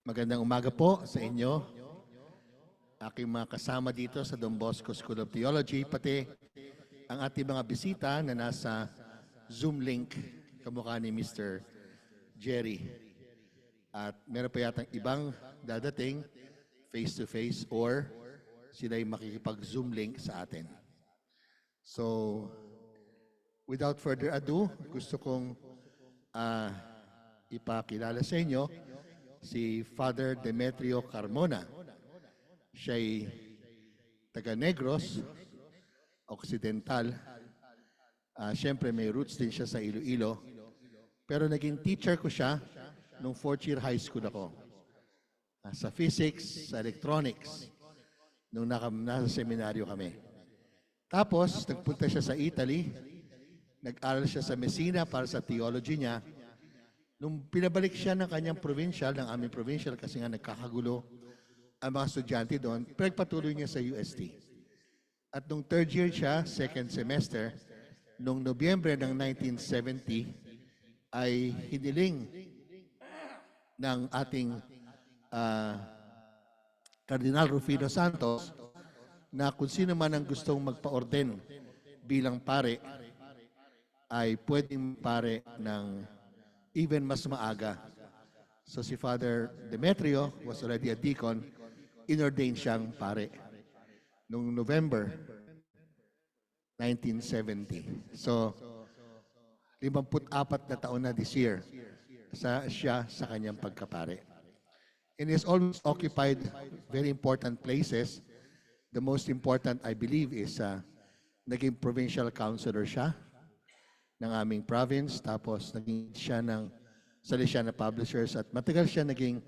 Magandang umaga po sa inyo, aking mga kasama dito sa Don Bosco School of Theology, pati ang ating mga bisita na nasa Zoom link, kamukha ni Mr. Jerry. At meron pa yatang ibang dadating face-to-face or sila'y makikipag-Zoom link sa atin. So, without further ado, gusto kong ipakilala sa inyo si Father Demetrio Carmona. Siya'y taga Negros, Occidental. Siyempre may roots din siya sa Iloilo. Pero naging teacher ko siya nung 4th year high school ako. Sa physics, sa electronics, nung nasa seminaryo kami. Tapos, nagpunta siya sa Italy. Nag-aral siya sa Messina para sa theology niya. Nung pinabalik siya ng kanyang provincial, ng aming provincial, kasi nga nagkakagulo ang mga estudyante doon, pinagpatuloy niya sa UST. At nung 3rd year siya, 2nd semester, nung Nobyembre ng 1970, ay hiniling ng ating Cardinal Rufino Santos na kung sino man ang gustong magpa-orden bilang pare, ay pwedeng pare ng even mas maaga. So si Father Demetrio was already a deacon, inordained siyang pare noong November 1970. So, 54 na taon na this year siya sa kanyang pagkapare. And he's always occupied very important places. The most important, I believe, is naging provincial councilor siya ng aming province, tapos naging siya ng Salesiana Publishers at matagal siya naging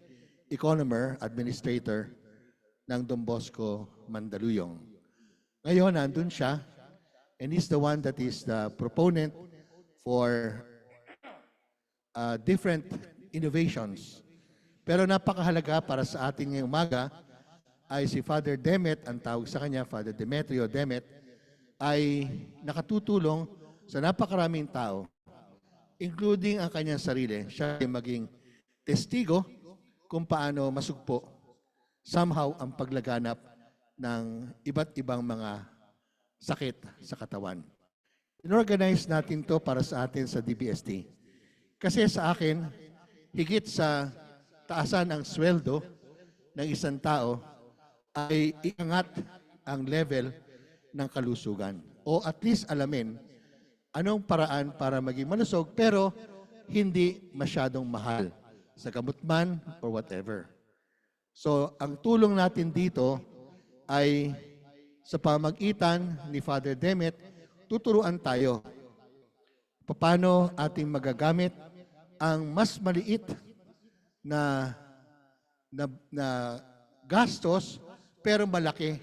economer, administrator ng Don Bosco, Mandaluyong. Ngayon, nandun siya, and he's the one that is the proponent for different innovations. Pero napakahalaga para sa ating ngayong umaga ay si Father Demet, ang tawag sa kanya, Father Demetrio Demet, ay nakatutulong sa napakaraming tao, including ang kanyang sarili. Siya ay maging testigo kung paano masugpo somehow ang paglaganap ng iba't ibang mga sakit sa katawan. Inorganize natin to para sa atin sa DBST. Kasi sa akin, higit sa taasan ang sweldo ng isang tao ay iangat ang level ng kalusugan. O at least alamin anong paraan para maging malusog pero hindi masyadong mahal sa gamot man or whatever. So, ang tulong natin dito ay sa pamagitan ni Father Demet, tuturuan tayo paano ating magagamit ang mas maliit na gastos pero malaki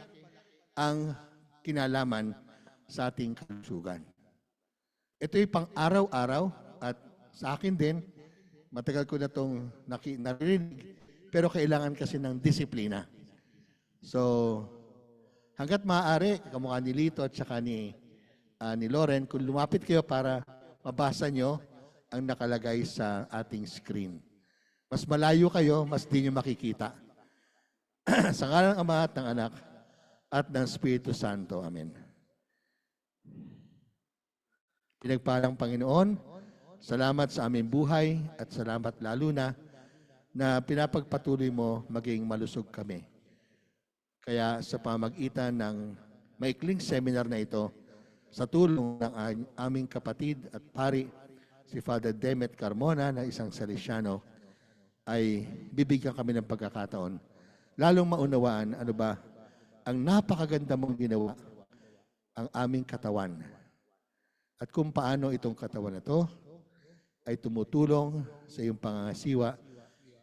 ang kinalaman sa ating kalusugan. Ito'y pang-araw-araw at sa akin din, matagal ko na itong narinig, pero kailangan kasi ng disiplina. So, hanggat maaari, kamukha ni Lito at saka ni Loren, kung lumapit kayo para mabasa nyo ang nakalagay sa ating screen. Mas malayo kayo, mas di nyo makikita. Sa ngalan ng Ama at ng Anak at ng Espiritu Santo. Amen. Pinagpalang Panginoon, salamat sa aming buhay at salamat lalo na pinapagpatuloy mo maging malusog kami. Kaya sa pamagitan ng maikling seminar na ito, sa tulong ng aming kapatid at pari, si Father Demet Carmona na isang Salesiano, ay bibigyan kami ng pagkakataon. Lalong maunawaan ano ba ang napakaganda mong ginawa ang aming katawan. At kung paano itong katawan na ito ay tumutulong sa iyong pangangasiwa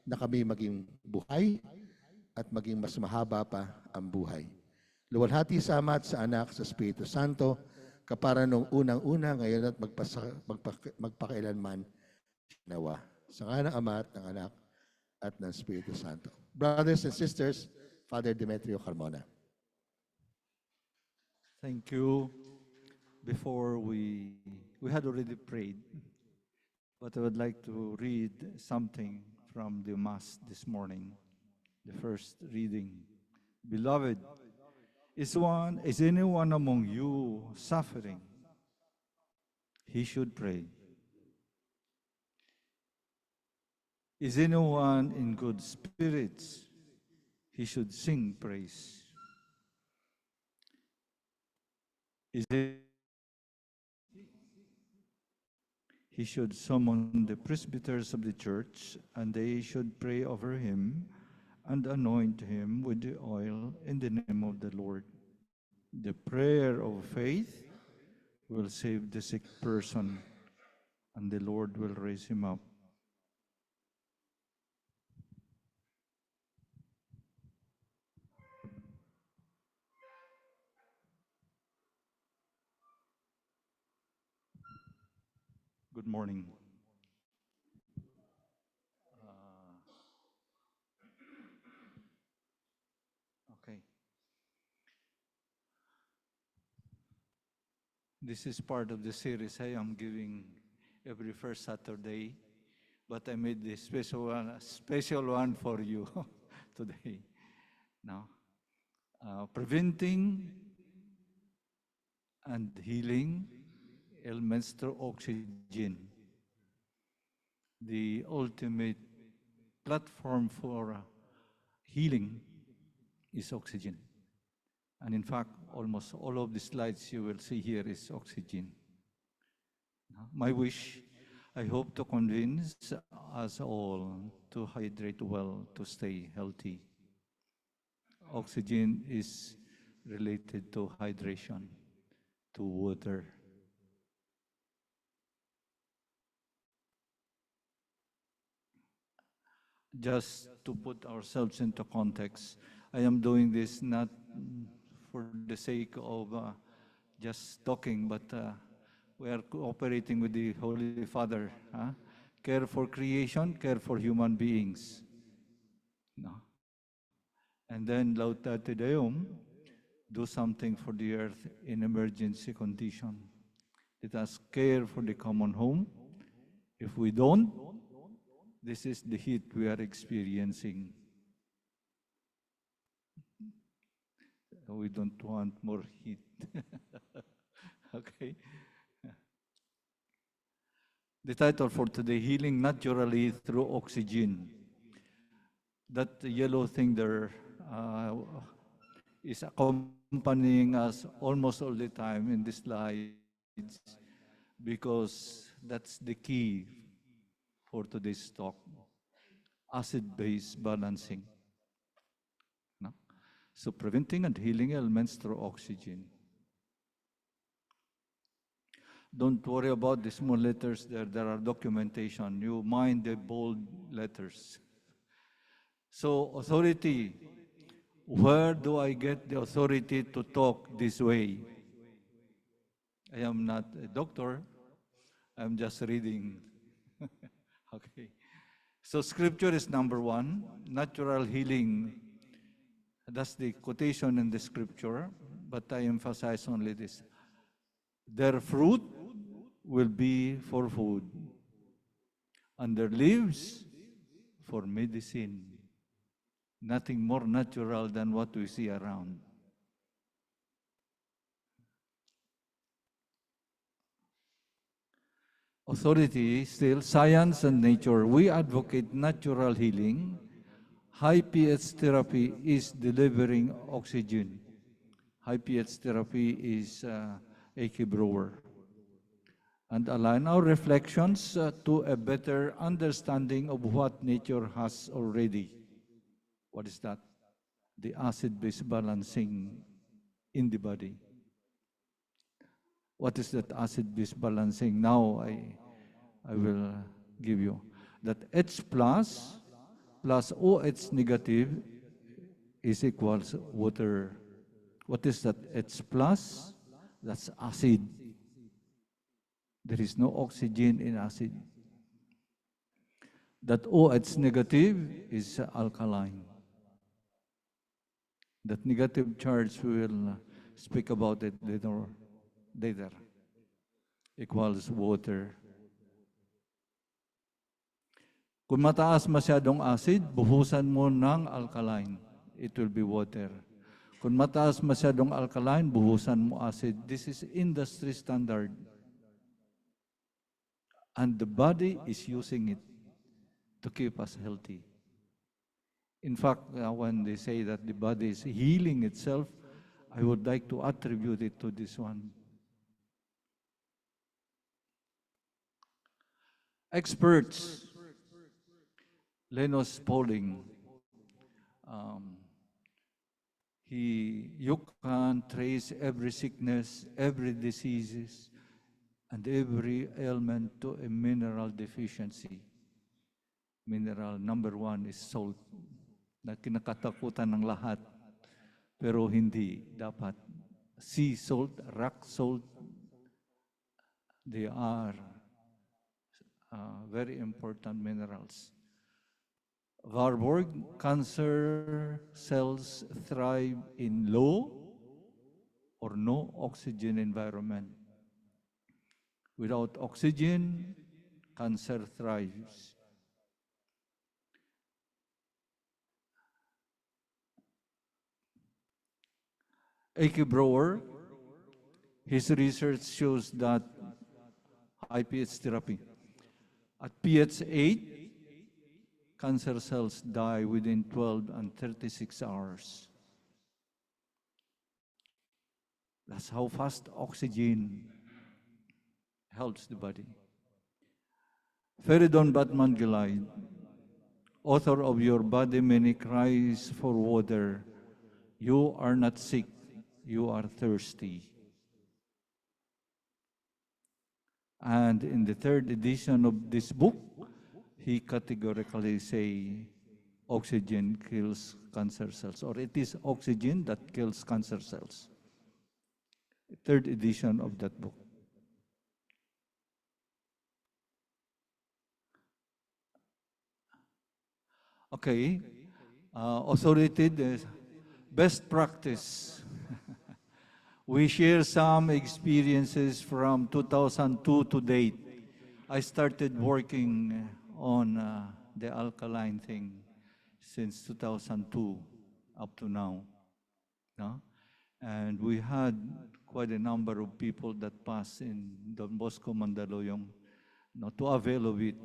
na kami maging buhay at maging mas mahaba pa ang buhay. Luwalhati sa Ama at sa Anak, sa Espiritu Santo, kapara nung unang-una, ngayon at magpakailanman, nawa. Sa ngalan ng Ama at ng Anak at ng Espiritu Santo. Brothers and sisters, Father Demetrio Carmona. Thank you. Before we had already prayed, but I would like to read something from the Mass this morning, the first reading. Beloved, is anyone among you suffering? He should pray. Is anyone in good spirits? He should sing praise. Is it He should summon the presbyters of the church, and they should pray over him and anoint him with the oil in the name of the Lord. The prayer of faith will save the sick person, and the Lord will raise him up. Good morning. Okay. This is part of the series I am giving every first Saturday, but I made this special one for you today. Now, preventing and healing ailments through oxygen, the ultimate platform for healing is oxygen. And in fact, almost all of the slides you will see here is oxygen. My wish, I hope to convince us all to hydrate well to stay healthy. Oxygen is related to hydration, to water. Just to put ourselves into context, I am doing this not for the sake of just talking, but we are cooperating with the Holy Father. Care for creation, care for human beings. No? And then Laudato Deum, do something for the earth in emergency condition. Let us care for the common home. If we don't, this is the heat we are experiencing. We don't want more heat. Okay. The title for today, Healing Naturally Through Oxygen. That yellow thing there is accompanying us almost all the time in the slides because that's the key for today's talk, acid-base balancing. No? So preventing and healing ailments through oxygen. Don't worry about the small letters there. There are documentation. You mind the bold letters. So authority, where do I get the authority to talk this way? I am not a doctor. I'm just reading. Okay. So scripture is number one, natural healing. That's the quotation in the scripture, but I emphasize only this. Their fruit will be for food, and their leaves for medicine. Nothing more natural than what we see around. Authority, still, science and nature. We advocate natural healing. High pH therapy is delivering oxygen. High pH therapy is a key brewer. And align our reflections to a better understanding of what nature has already. What is that? The acid-base balancing in the body. What is that acid-base balancing? Now I will give you. That H plus OH negative is equals water. What is that H plus? That's acid. There is no oxygen in acid. That OH negative is alkaline. That negative charge, we will speak about it later, equals water. Kung mataas masyadong acid, buhusan mo ng alkaline. It will be water. Kung mataas masyadong alkaline, buhusan mo acid. This is industry standard. And the body is using it to keep us healthy. In fact, when they say that the body is healing itself, I would like to attribute it to this one. Experts, Linus Pauling, you can trace every sickness, every diseases, and every ailment to a mineral deficiency. Mineral number 1 is salt, na kinakatakutan ng lahat. Pero hindi dapat. Sea salt, rock salt, they are very important minerals. Warburg, cancer cells thrive in low or no oxygen environment. Without oxygen, cancer thrives. A.K. Brower, his research shows that high pH therapy. At pH 8, cancer cells die within 12 and 36 hours. That's how fast oxygen helps the body. Feridun Batman Gilai, author of Your Body Many Cries for Water, you are not sick, you are thirsty. And in the 3rd edition of this book, he categorically say oxygen kills cancer cells, or it is oxygen that kills cancer cells. 3rd edition of that book. Okay, authority, best practice. We share some experiences from 2002 to date. I started working on the alkaline thing since 2002 up to now. No? And we had quite a number of people that passed in Don Bosco Mandaluyong to avail of it.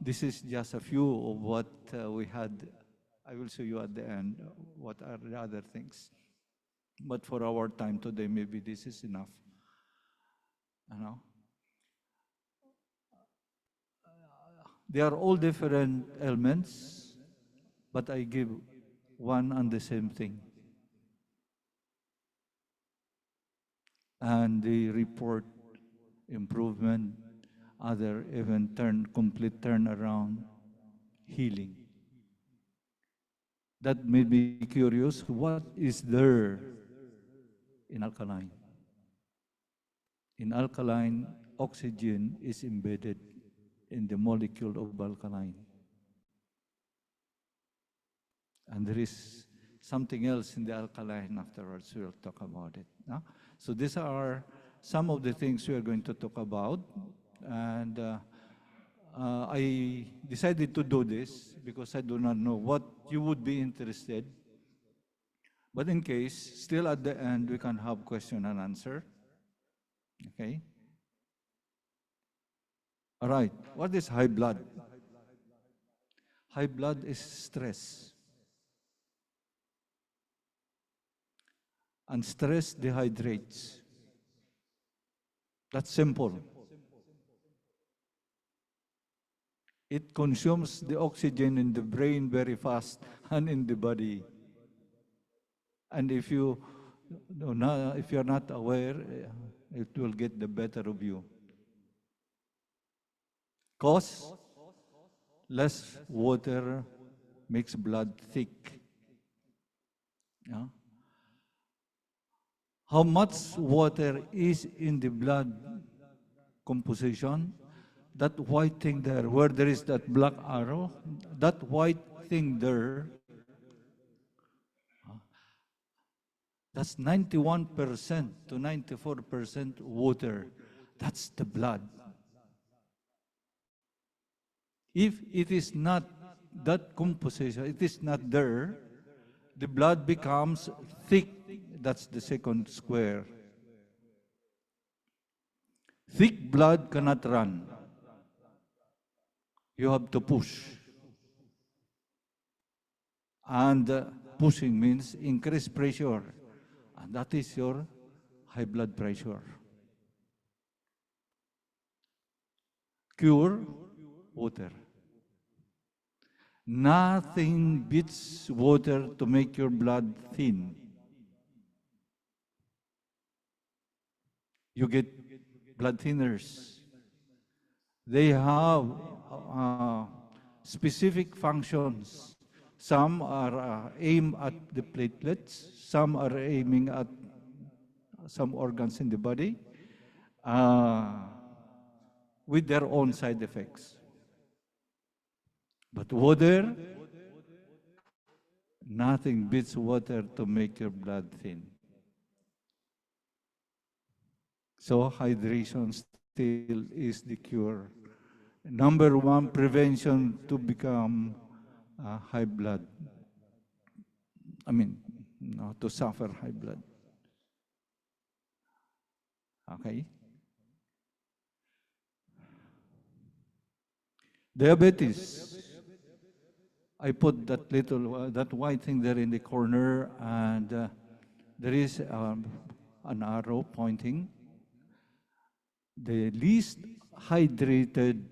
This is just a few of what we had. I will show you at the end what are the other things. But for our time today, maybe this is enough. You know? They are all different elements, but I give one and the same thing. And they report improvement, other even complete turnaround, healing. That made me curious, what is there in alkaline? In alkaline, oxygen is embedded in the molecule of alkaline. And there is something else in the alkaline afterwards. We'll talk about it. No? So these are some of the things we are going to talk about. And I decided to do this because I do not know what you would be interested. But in case, still at the end, we can have question and answer. Okay? All right. What is high blood? High blood is stress. And stress dehydrates. That's simple. It consumes the oxygen in the brain very fast and in the body. And if you're not aware, it will get the better of you. Cause less water makes blood thick. Yeah? How much water is in the blood composition? That white thing there, where there is that black arrow, that white thing there, that's 91% to 94% water. That's the blood. If it is not that composition, it is not there, the blood becomes thick. That's the second square. Thick blood cannot run. You have to push. And pushing means increased pressure. And that is your high blood pressure. Cure, water. Nothing beats water to make your blood thin. You get blood thinners. They have uh, specific functions. Some are aimed at the platelets, some are aiming at some organs in the body with their own side effects. But water, nothing beats water to make your blood thin. So hydration still is the cure. Number one prevention to become high blood. No, to suffer high blood. Okay? Diabetes. I put that little, that white thing there in the corner, and there is an arrow pointing. The least hydrated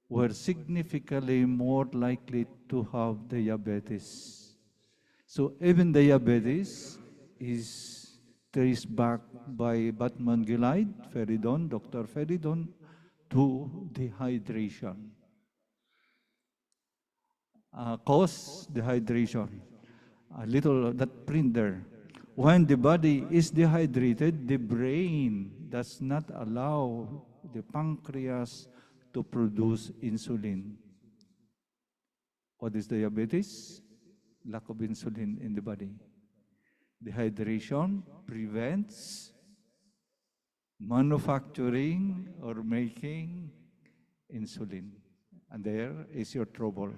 were significantly more likely to have diabetes. So even diabetes is traced back by Batman Gilide, Feridon, Dr. Feridon, to dehydration. Cause dehydration. A little that print there. When the body is dehydrated, the brain does not allow the pancreas to produce insulin. What is diabetes? Lack of insulin in the body. Dehydration prevents manufacturing or making insulin. And there is your trouble.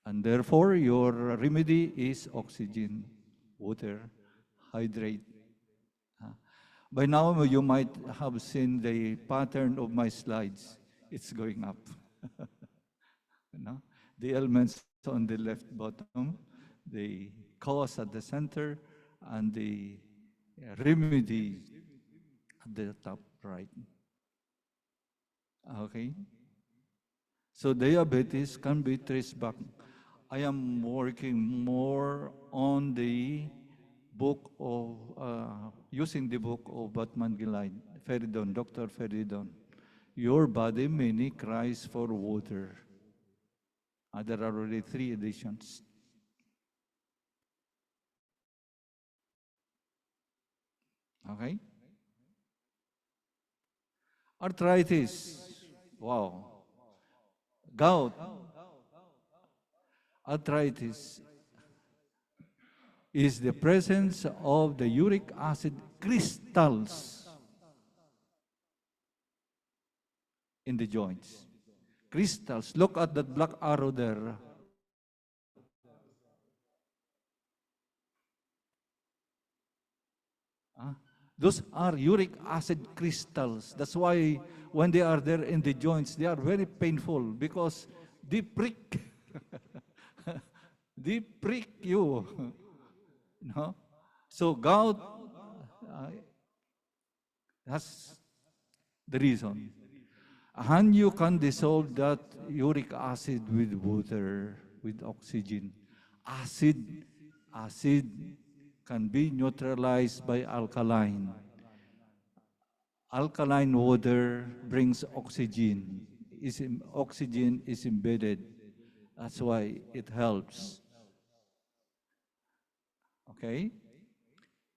And therefore, your remedy is oxygen, water, hydrate. By now, you might have seen the pattern of my slides. It's going up. The elements on the left bottom, the cause at the center, and the remedy at the top right. Okay? So diabetes can be traced back. I am working more on the book of, using the book of Batman Gilide, Feridon, Dr. Feridon. Your body mainly cries for water. There are already 3 editions. Okay? Arthritis. Wow. Gout. Arthritis is the presence of the uric acid crystals in the joints. Crystals. Look at that black arrow there. Those are uric acid crystals. That's why when they are there in the joints, they are very painful because they prick. They prick you. No? So gout, that's the reason. And you can dissolve that uric acid with water, with oxygen. Acid can be neutralized by alkaline. Alkaline water brings oxygen. Oxygen is embedded. That's why it helps. Okay?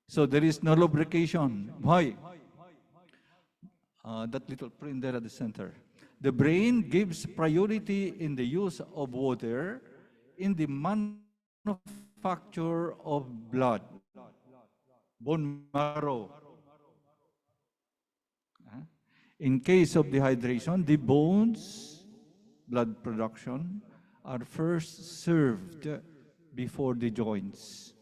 So there is no lubrication. Why? That little print there at the center. The brain gives priority in the use of water in the manufacture of blood, bone marrow. In case of dehydration, the bones blood production are first served before the joints.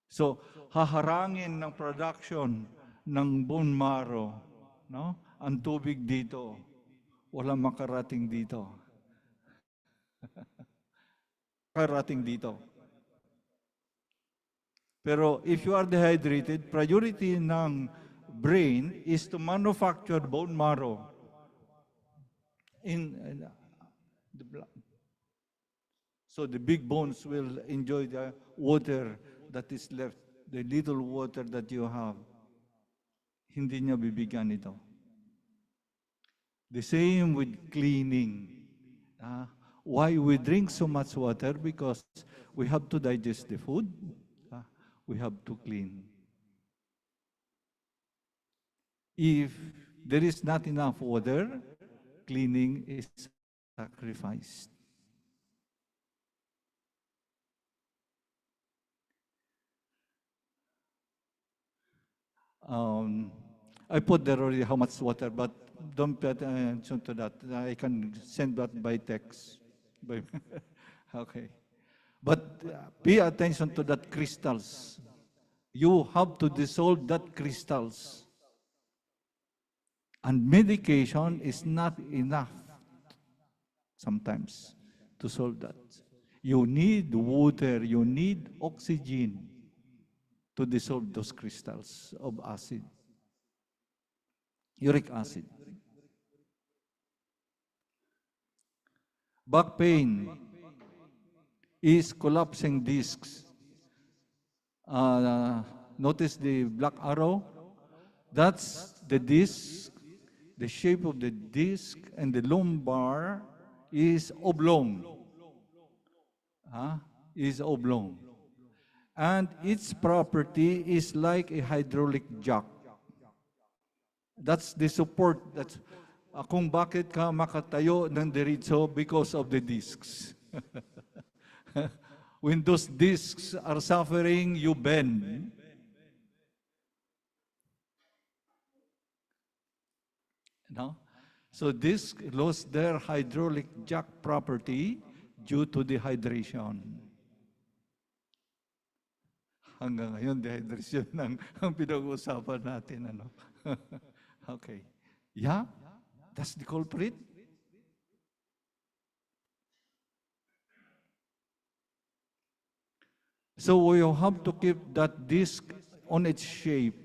So, haharangin ng production ng bone marrow, no? Ang tubig dito, walang makarating dito. Karating dito. Pero if you are dehydrated, priority ng brain is to manufacture bone marrow in the blood. So the big bones will enjoy the water that is left, the little water that you have. Hindi niya bibigyan ito. The same with cleaning. Why we drink so much water? Because we have to digest the food. We have to clean. If there is not enough water, cleaning is sacrificed. I put there already how much water, but don't pay attention to that. I can send that by text. Okay. But pay attention to that crystals. You have to dissolve that crystals. And medication is not enough sometimes to solve that. You need water, you need oxygen to dissolve those crystals of acid, uric acid. Back pain is collapsing discs. Notice the black arrow? That's the disc, the shape of the disc, and the lumbar is oblong. Is oblong. And its property is like a hydraulic jack. That's the support. That's kung bakit ka makatayo ng diretso because of the discs. When those discs are suffering, you bend. No? So discs lost their hydraulic jack property due to dehydration. Hanggang ngayon, dehydration ang pinag-uusapan natin. Ano? Okay. Yeah, that's the culprit. So we have to keep that disc on its shape.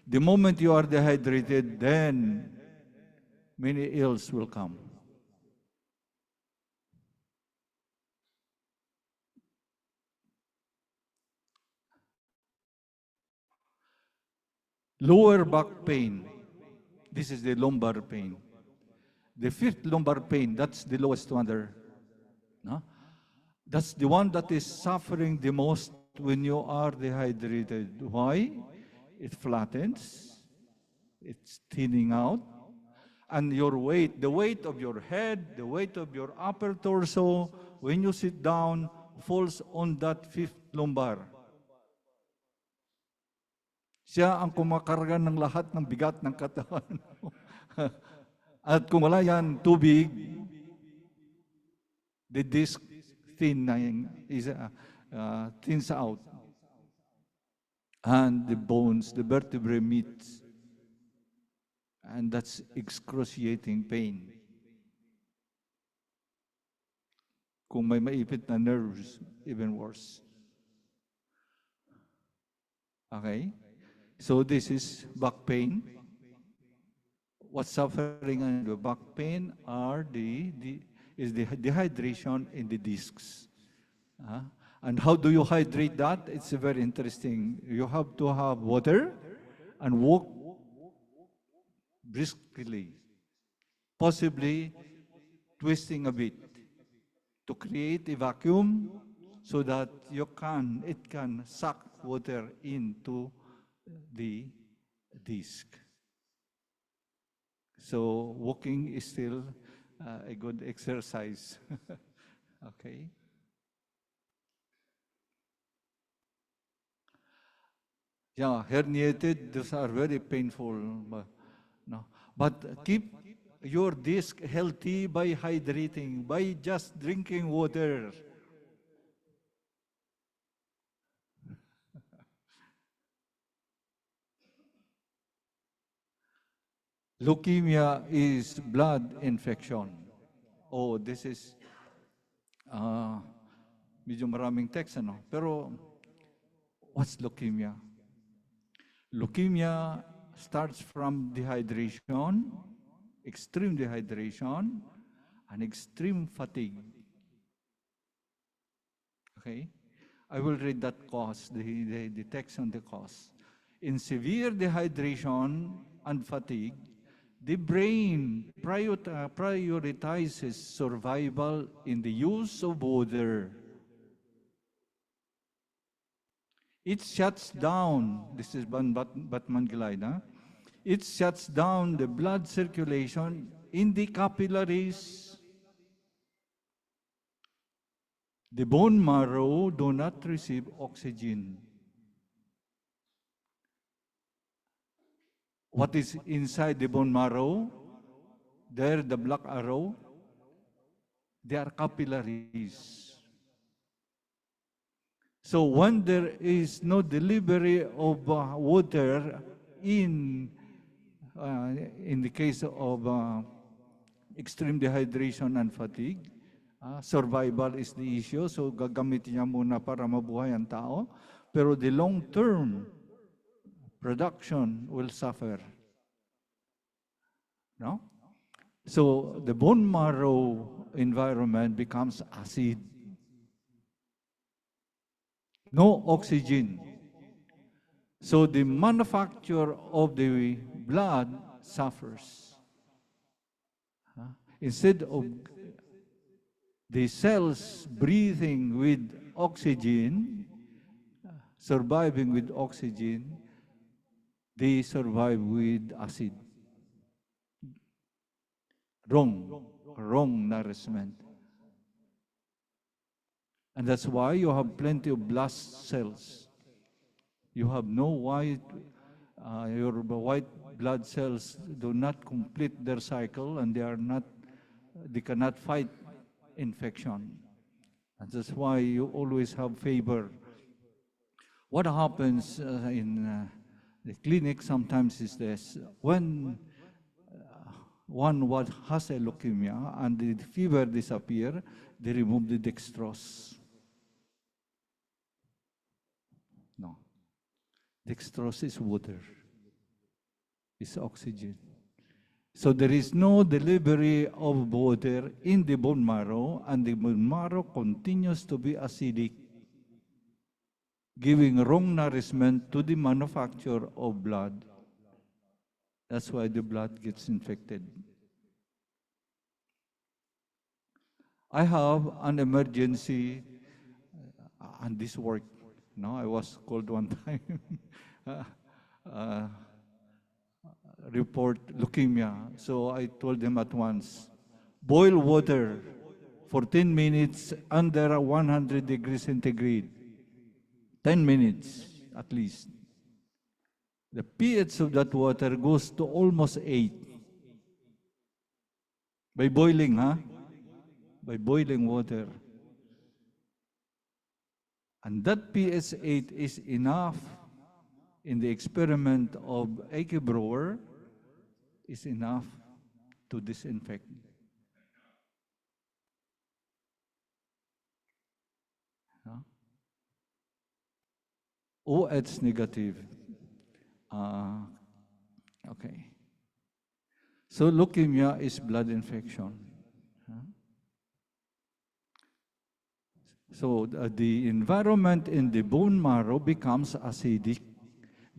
The moment you are dehydrated, then many ills will come. Lower back pain. This is the lumbar pain. The fifth lumbar pain, that's the lowest one there. No? That's the one that is suffering the most when you are dehydrated. Why? It flattens, it's thinning out, and your weight, the weight of your head, the weight of your upper torso, when you sit down, falls on that fifth lumbar. Siya ang kumakarga ng lahat ng bigat ng katawan. At kung wala yan, tubig, the disc thins out. And the bones, the vertebrae meet. And that's excruciating pain. Kung may maipit na nerves, even worse. Okay? So this is back pain. What's suffering in the back pain are the dehydration in the discs. And how do you hydrate that? It's very interesting. You have to have water and walk briskly, possibly twisting a bit to create a vacuum so that it can suck water into the disc. So walking is still a good exercise. Okay. Yeah, herniated, those are very painful. No? But keep your disc healthy by hydrating, by just drinking water. Leukemia is blood infection. Oh, this is uh, medyo maraming text, ano? Pero what's leukemia? Leukemia starts from dehydration, extreme dehydration, and extreme fatigue. Okay? I will read that cause, the text on the cause. In severe dehydration and fatigue, the brain prioritizes survival in the use of water. It shuts down, this is Batman Glide, huh? It shuts down the blood circulation in the capillaries. The bone marrow do not receive oxygen. What is inside the bone marrow? There, the black arrow, they are capillaries. So when there is no delivery of water in the case of extreme dehydration and fatigue, survival is the issue. So gagamitin niya muna para mabuhay ang tao. Pero the long-term production will suffer. No? So the bone marrow environment becomes acid. No oxygen. So the manufacture of the blood suffers. Instead of the cells breathing with oxygen, surviving with oxygen, they survive with acid. Wrong nourishment. And that's why you have plenty of blast cells. You have no white, your white blood cells do not complete their cycle and they cannot fight infection. And that's why you always have fever. What happens in the clinic sometimes is this: when one has a leukemia and the fever disappear, they remove the dextrose. No. Dextrose is water. It's oxygen. So there is no delivery of water in the bone marrow, and the bone marrow continues to be acidic, giving wrong nourishment to the manufacture of blood. That's why the blood gets infected. I have an emergency, and this worked. No, I was called one time. Report leukemia. So I told them at once, boil water for 10 minutes under 100 degrees centigrade. 10 minutes at least. The pH of that water goes to almost 8. By boiling, By boiling water. And that pH 8 is enough in the experiment of Eke Brewer, is enough to disinfect. OH negative. Okay. So leukemia is blood infection. So the environment in the bone marrow becomes acidic,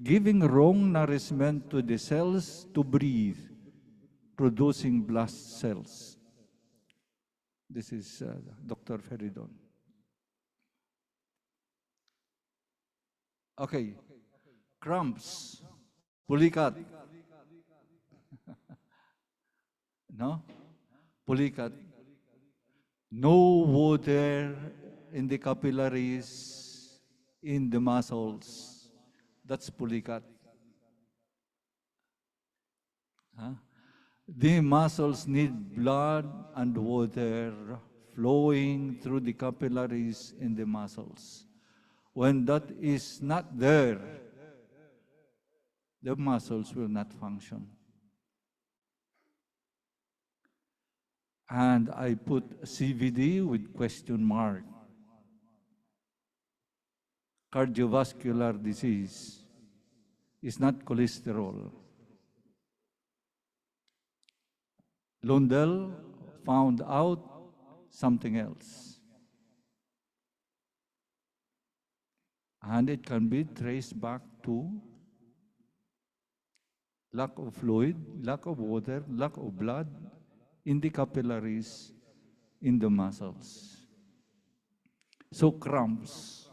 giving wrong nourishment to the cells to breathe, producing blast cells. This is Dr. Feridon. Okay. Cramps, pulikat. No? Pulikat. No water in the capillaries, in the muscles. That's pulikat. The muscles need blood and water flowing through the capillaries in the muscles. When that is not there, the muscles will not function. And I put CVD with question mark. Cardiovascular disease is not cholesterol. Lundell found out something else. And it can be traced back to lack of fluid, lack of water, lack of blood in the capillaries, in the muscles. So cramps.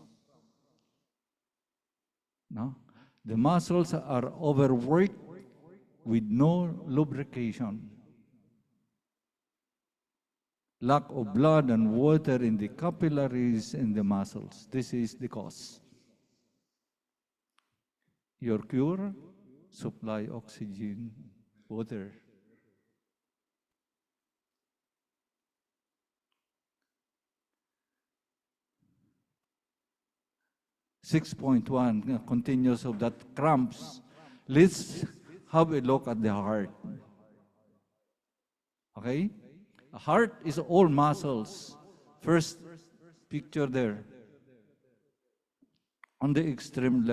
No? The muscles are overworked with no lubrication. Lack of blood and water in the capillaries and the muscles. This is the cause. Your cure, supply oxygen, water. (6.1) continues of that cramps. Let's have a look at the heart. Okay? A heart is all muscles. First picture there. On the extreme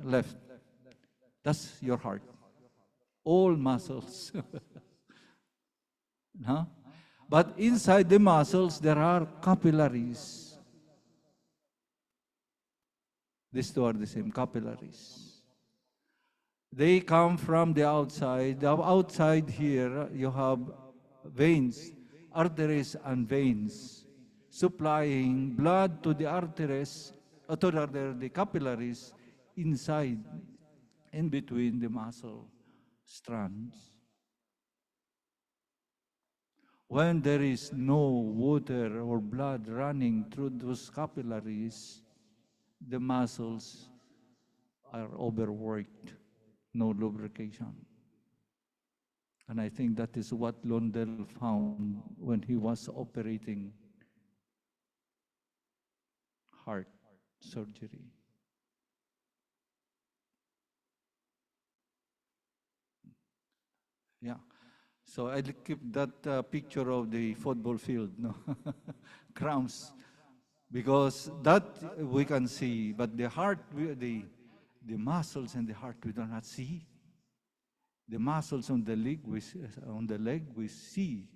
left. That's your heart. All muscles. Huh? But inside the muscles, there are capillaries. These two are the same, capillaries. They come from the outside. The outside here, you have veins, arteries and veins, supplying blood to the arteries, to the capillaries inside, in between the muscle strands. When there is no water or blood running through those capillaries, the muscles are overworked, no lubrication. And I think that is what Lundell found when he was operating heart surgery. Yeah. So I'll keep that picture of the football field, no? Cramps. Because that we can see, but the heart, the muscles in the heart we do not see. The muscles on the leg we see,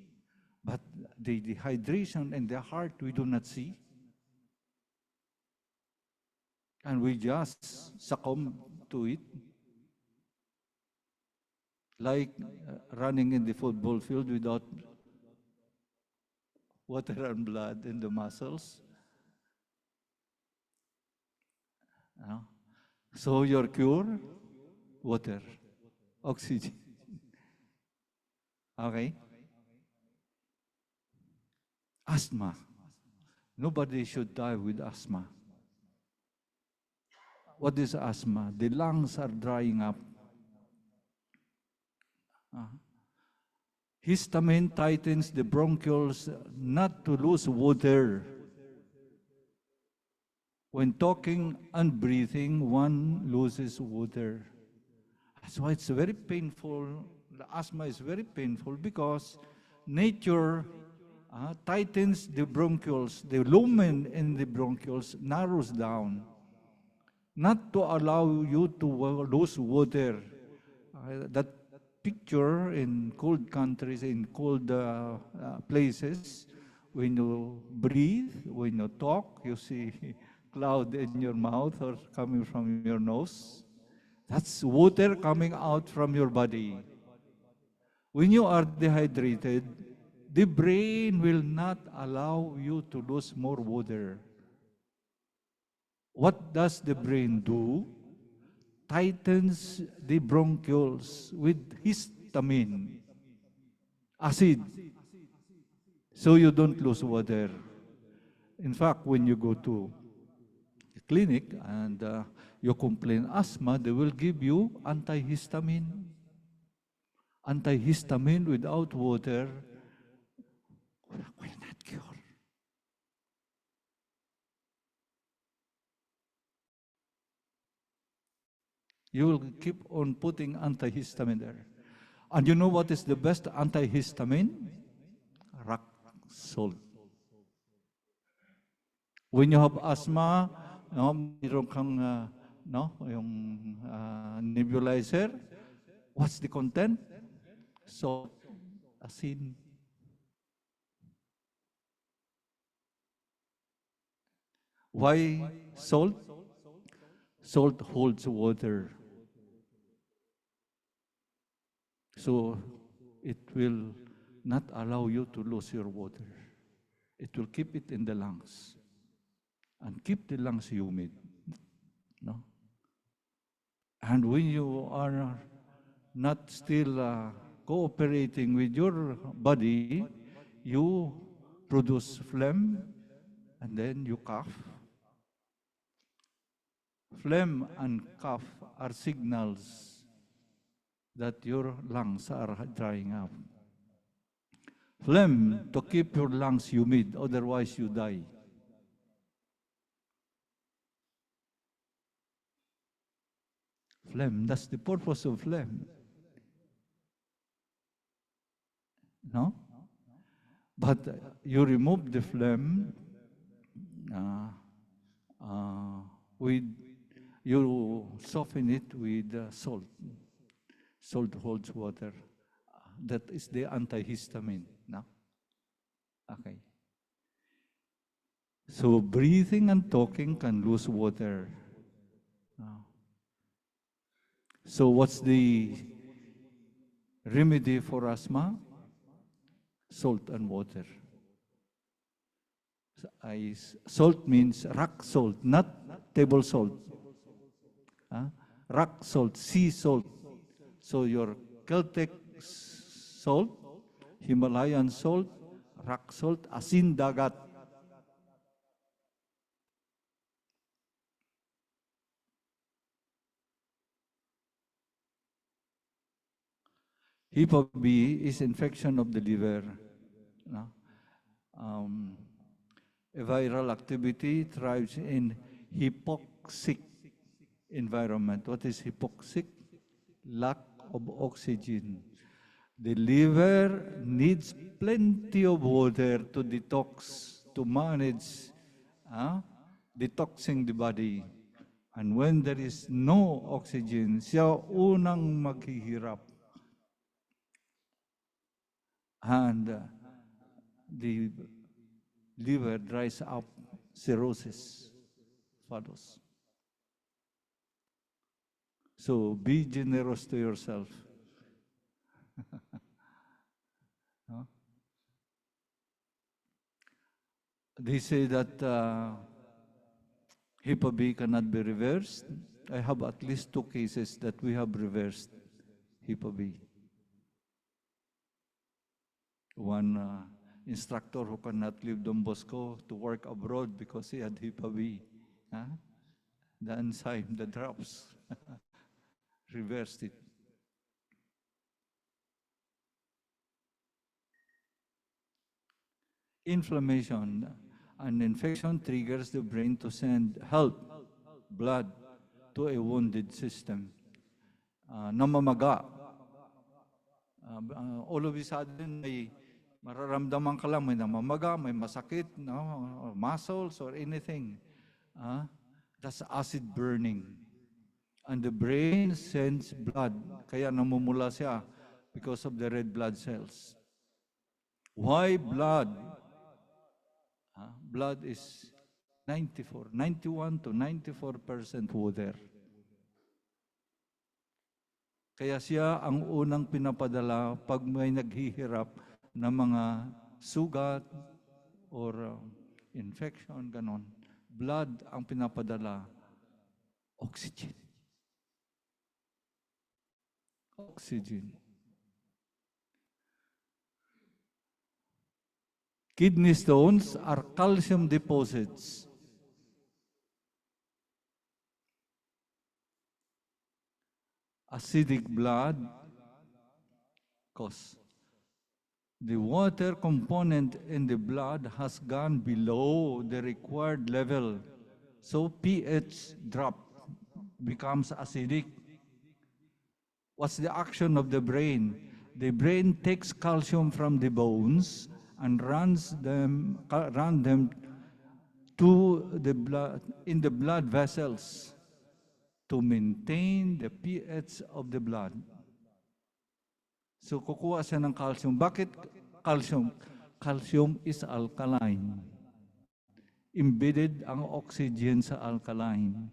but the dehydration in the heart we do not see. And we just succumb to it. Like running in the football field without water and blood in the muscles. So your cure, water, oxygen. Okay? Asthma. Nobody should die with asthma. What is asthma? The lungs are drying up. Histamine tightens the bronchioles not to lose water. When talking and breathing, one loses water. That's why it's very painful. The asthma is very painful because nature tightens the bronchioles. The lumen in the bronchioles narrows down, not to allow you to lose water. That picture in cold countries, in cold places, when you breathe, when you talk, you see cloud in your mouth or coming from your nose. That's water coming out from your body. When you are dehydrated, the brain will not allow you to lose more water. What does the brain do? Tightens the bronchioles with histamine, acid, so you don't lose water. In fact, when you go to the clinic and you complain asthma, they will give you antihistamine. antihistamine without water will not cure. You will keep on putting antihistamine there. And you know what is the best antihistamine? Rock salt. When you have asthma, no, mayroon kang no, yung nebulizer, what's the content? Salt, asin. Why salt? Salt holds water. So it will not allow you to lose your water. It will keep it in the lungs and keep the lungs humid. No? And when you are not still cooperating with your body, you produce phlegm and then you cough. Phlegm and cough are signals that your lungs are drying up. Phlegm to keep your lungs humid, otherwise you die. Phlegm, that's the purpose of phlegm. No? But you remove the phlegm with, you soften it with salt. Salt holds water. That is the antihistamine. No? Okay. So breathing and talking can lose water. So what's the remedy for asthma? Salt and water. Salt means rock salt, not table salt. Rock salt, sea salt. So your Celtic salt, Himalayan salt, rock salt, asin dagat. Hepatitis B is infection of the liver. No? A viral activity thrives in hypoxic environment. What is hypoxic? Lack of oxygen. The liver needs plenty of water to detox, to manage detoxing the body. And when there is no oxygen, siya unang maghihirap. And the liver dries up, cirrhosis follows. So be generous to yourself. No? They say that Hepatitis B cannot be reversed. I have at least 2 cases that we have reversed Hepatitis B. One instructor who cannot leave Don Bosco to work abroad because he had Hepatitis B. The enzyme, the drops, reversed it. Inflammation. An infection triggers the brain to send help, blood, to a wounded system. Namamaga. All of a sudden, may mararamdaman ka lang, may namamaga, may masakit, no? Or muscles or anything. That's acid burning. And the brain sends blood. Kaya namumula siya because of the red blood cells. Why blood? Blood is 91 to 94% water. Kaya siya ang unang pinapadala pag may naghihirap ng mga sugat or infection, ganon. Blood ang pinapadala. Oxygen. Oxygen. Kidney stones are calcium deposits. Acidic blood cause. The water component in the blood has gone below the required level. So pH drop, becomes acidic. What's the action of the brain? The brain takes calcium from the bones and run them to the blood, in the blood vessels to maintain the pH of the blood. So kukuha siya ng calcium. Bakit calcium? Calcium is alkaline. Embedded ang oxygen sa alkaline.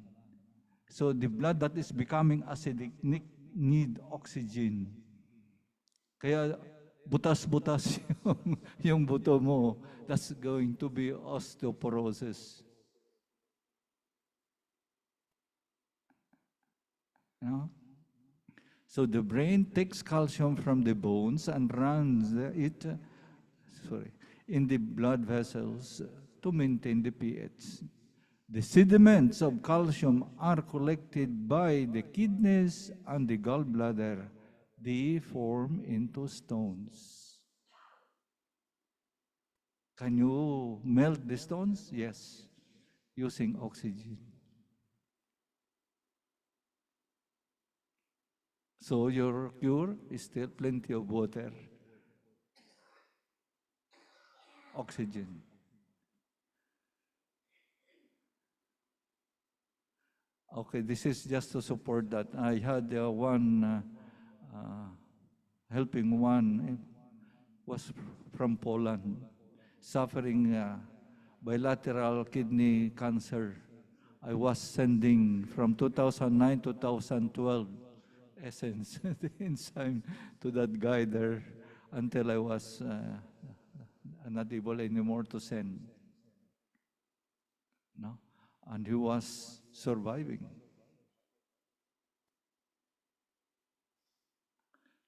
So the blood that is becoming acidic need oxygen. Kaya butas-butas yung buto mo. That's going to be osteoporosis. You know? So the brain takes calcium from the bones and runs it in the blood vessels to maintain the pH. The sediments of calcium are collected by the kidneys and the gallbladder. They form into stones. Can you melt the stones? Yes, using oxygen. So your cure is still plenty of water, oxygen. Okay, this is just to support that. I had helping one was from Poland, suffering bilateral kidney cancer. I was sending from 2009 to 2012 essence, the enzyme to that guy there until I was not able anymore to send. No? And he was surviving.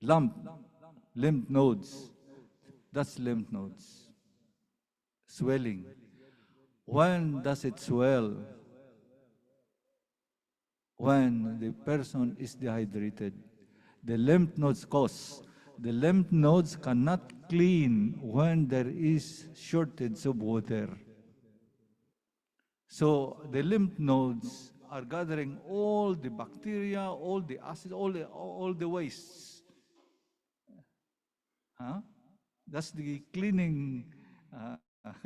Lymph nodes, that's lymph nodes. Swelling. When does it swell? When the person is dehydrated. The lymph nodes cause. The lymph nodes cannot clean when there is shortage of water. So the lymph nodes are gathering all the bacteria, all the acid, all the wastes. Huh? That's the cleaning,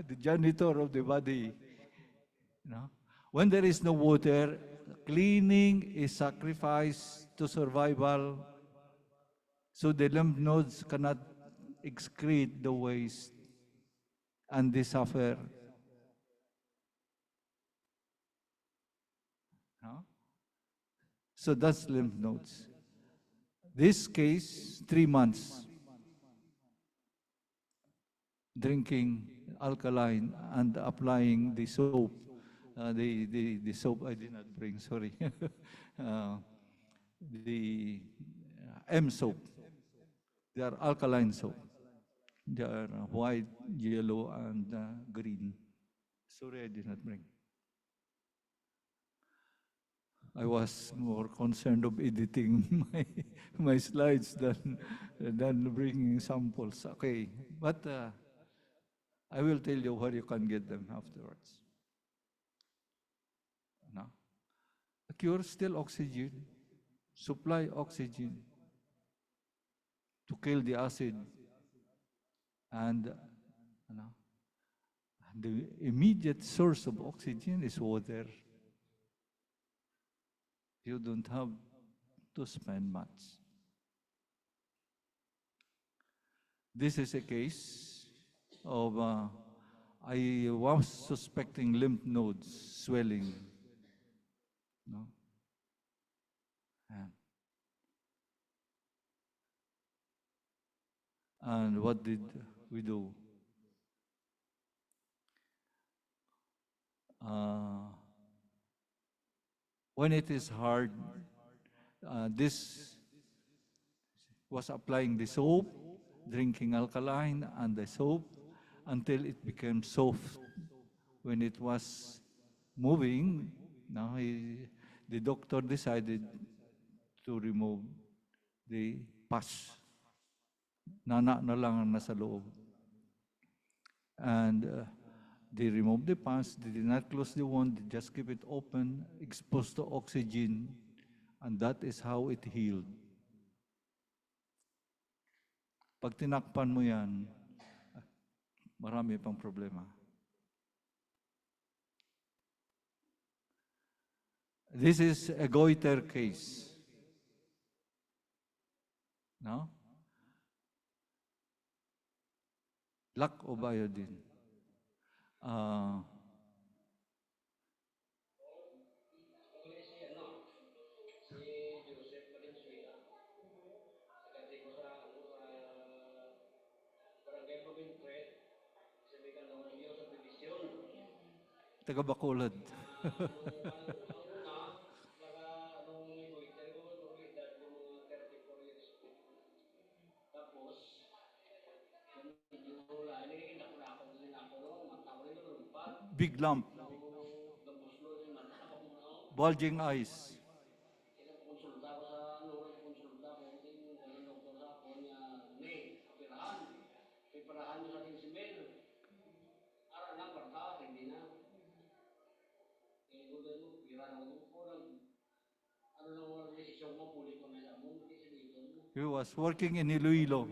the janitor of the body. You know? When there is no water, cleaning is sacrificed to survival. So the lymph nodes cannot excrete the waste and they suffer. No? So that's lymph nodes. This case, 3 months, drinking alkaline and applying the soap. The soap I did not bring, sorry. The M soap. They are alkaline soap. They are white, yellow, and green. Sorry, I did not bring. I was more concerned of editing my slides than bringing samples. Okay, but I will tell you where you can get them afterwards. No? A cure still oxygen. Supply oxygen to kill the acid. And the immediate source of oxygen is water. You don't have to spend much. This is a case of, I was suspecting lymph nodes swelling. No? And what did we do? When it is hard, this was applying the soap, drinking alkaline and the soap until it became soft. When it was moving, now the doctor decided to remove the pus. Nana na lang ang nasa loob. And they removed the pus, they did not close the wound, they just keep it open, exposed to oxygen, and that is how it healed. Pag tinakpan mo yan, marami pang problema. This is a goiter case. No? Lack of iodine. Taga Bacolod. Big lump. Bulging eyes. He was working in Iloilo.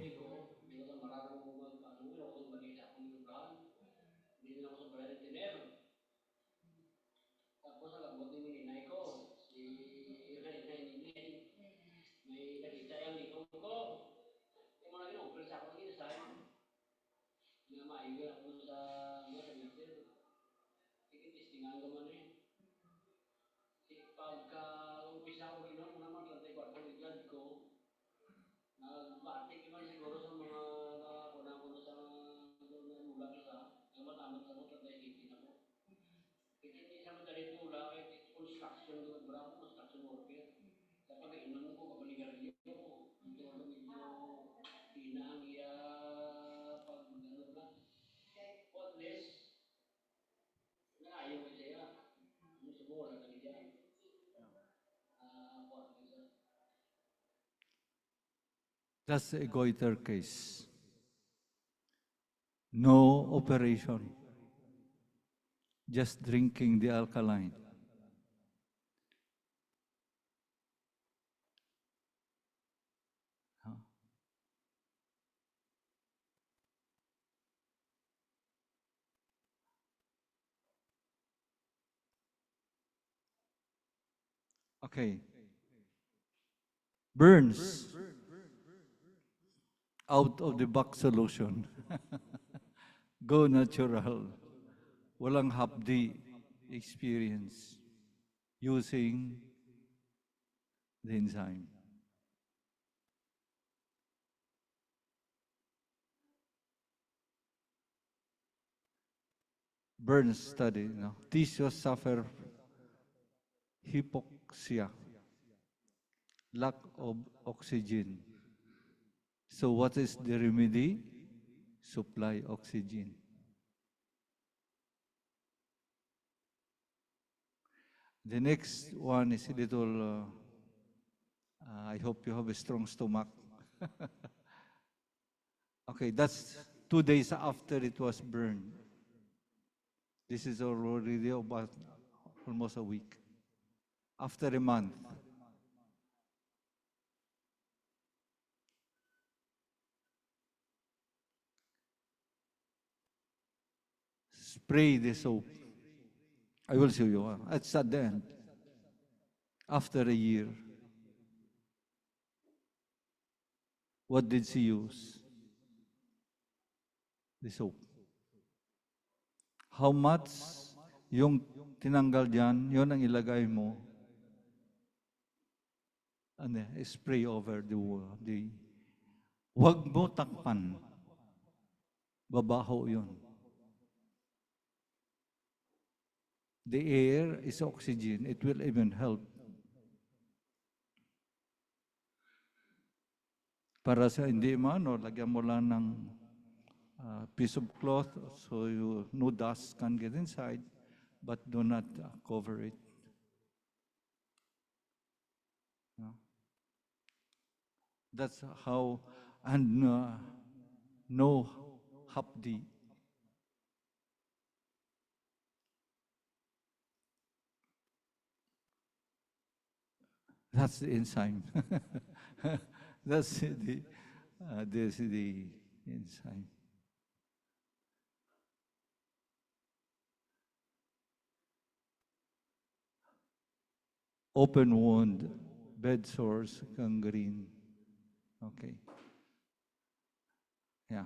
That's a goiter case. No operation. Just drinking the alkaline. Okay. Burns. Out of the box solution. Go natural. Walang hapdi experience using the enzyme. Burns study, tissues suffer hypoxia, lack of oxygen. So what is the remedy? Supply oxygen. The next one is a little, I hope you have a strong stomach. Okay, that's 2 days after it was burned. This is already about almost a week. After a month. Spray the soap. I will show you. It's at the end. After a year. What did she use? The soap. How much yung tinanggal dyan, yun ang ilagay mo. And spray over the wag mo takpan. Babaho yun. The air is oxygen. It will even help. Para sa hindi maano, lagyan mo lang ng piece of cloth so no dust can get inside, but do not cover it. That's how and no hapdi. That's the enzyme. That's the enzyme. Open wound, bed sores, gangrene. Okay, yeah.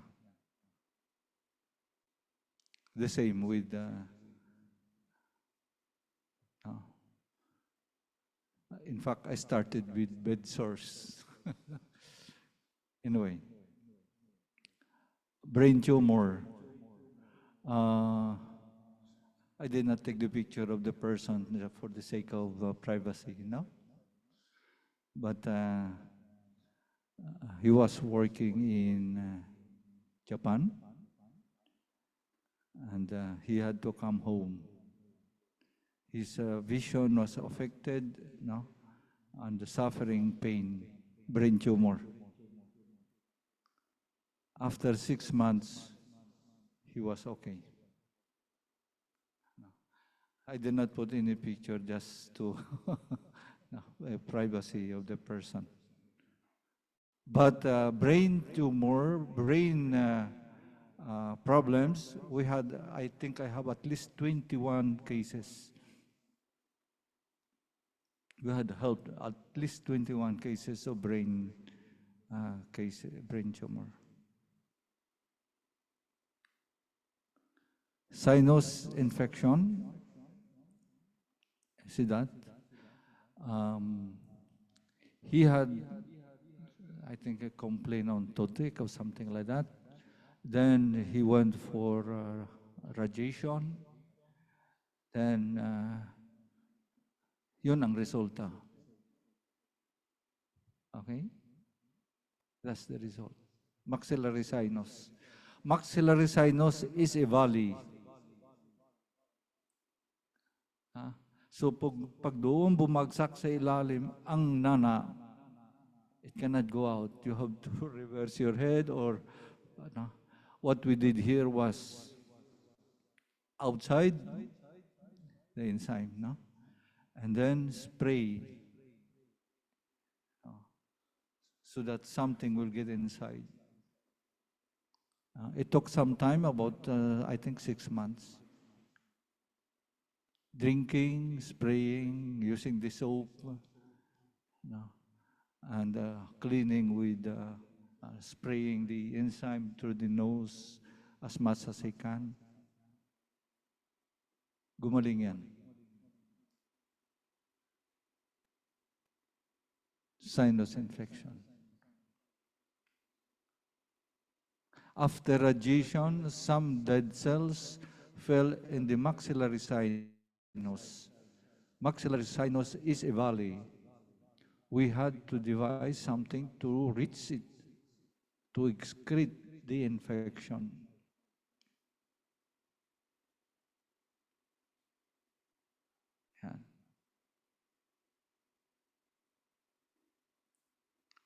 The same with, uh, in fact, I started with bed sores. Anyway, brain tumor. Uh, I did not take the picture of the person for the sake of privacy, no? But he was working in Japan, and he had to come home. His vision was affected, no? And the suffering, pain, brain tumor. After 6 months, he was okay. No. I did not put any picture just to no, privacy of the person. But brain tumor, brain problems, we had, I think I have at least 21 cases. We had helped at least 21 cases of brain brain tumor. Sinus infection, see that? Um, he had, I think, a complaint on toothache or something like that. Then he went for radiation. Then, yun ang resulta. Okay? That's the result. Maxillary sinus. Maxillary sinus is a valley. So pag doon bumagsak sa ilalim ang nana, it cannot go out. You have to reverse your head or what we did here was outside the enzyme, no? And then spray so that something will get inside. It took some time, about I think 6 months. Drinking, spraying, using the soap, and cleaning with spraying the enzyme through the nose as much as I can. Gumaling yan. Sinus infection. After radiation, some dead cells fell in the maxillary sinus. Maxillary sinus is a valley. We had to devise something to reach it, to excrete the infection. Yeah.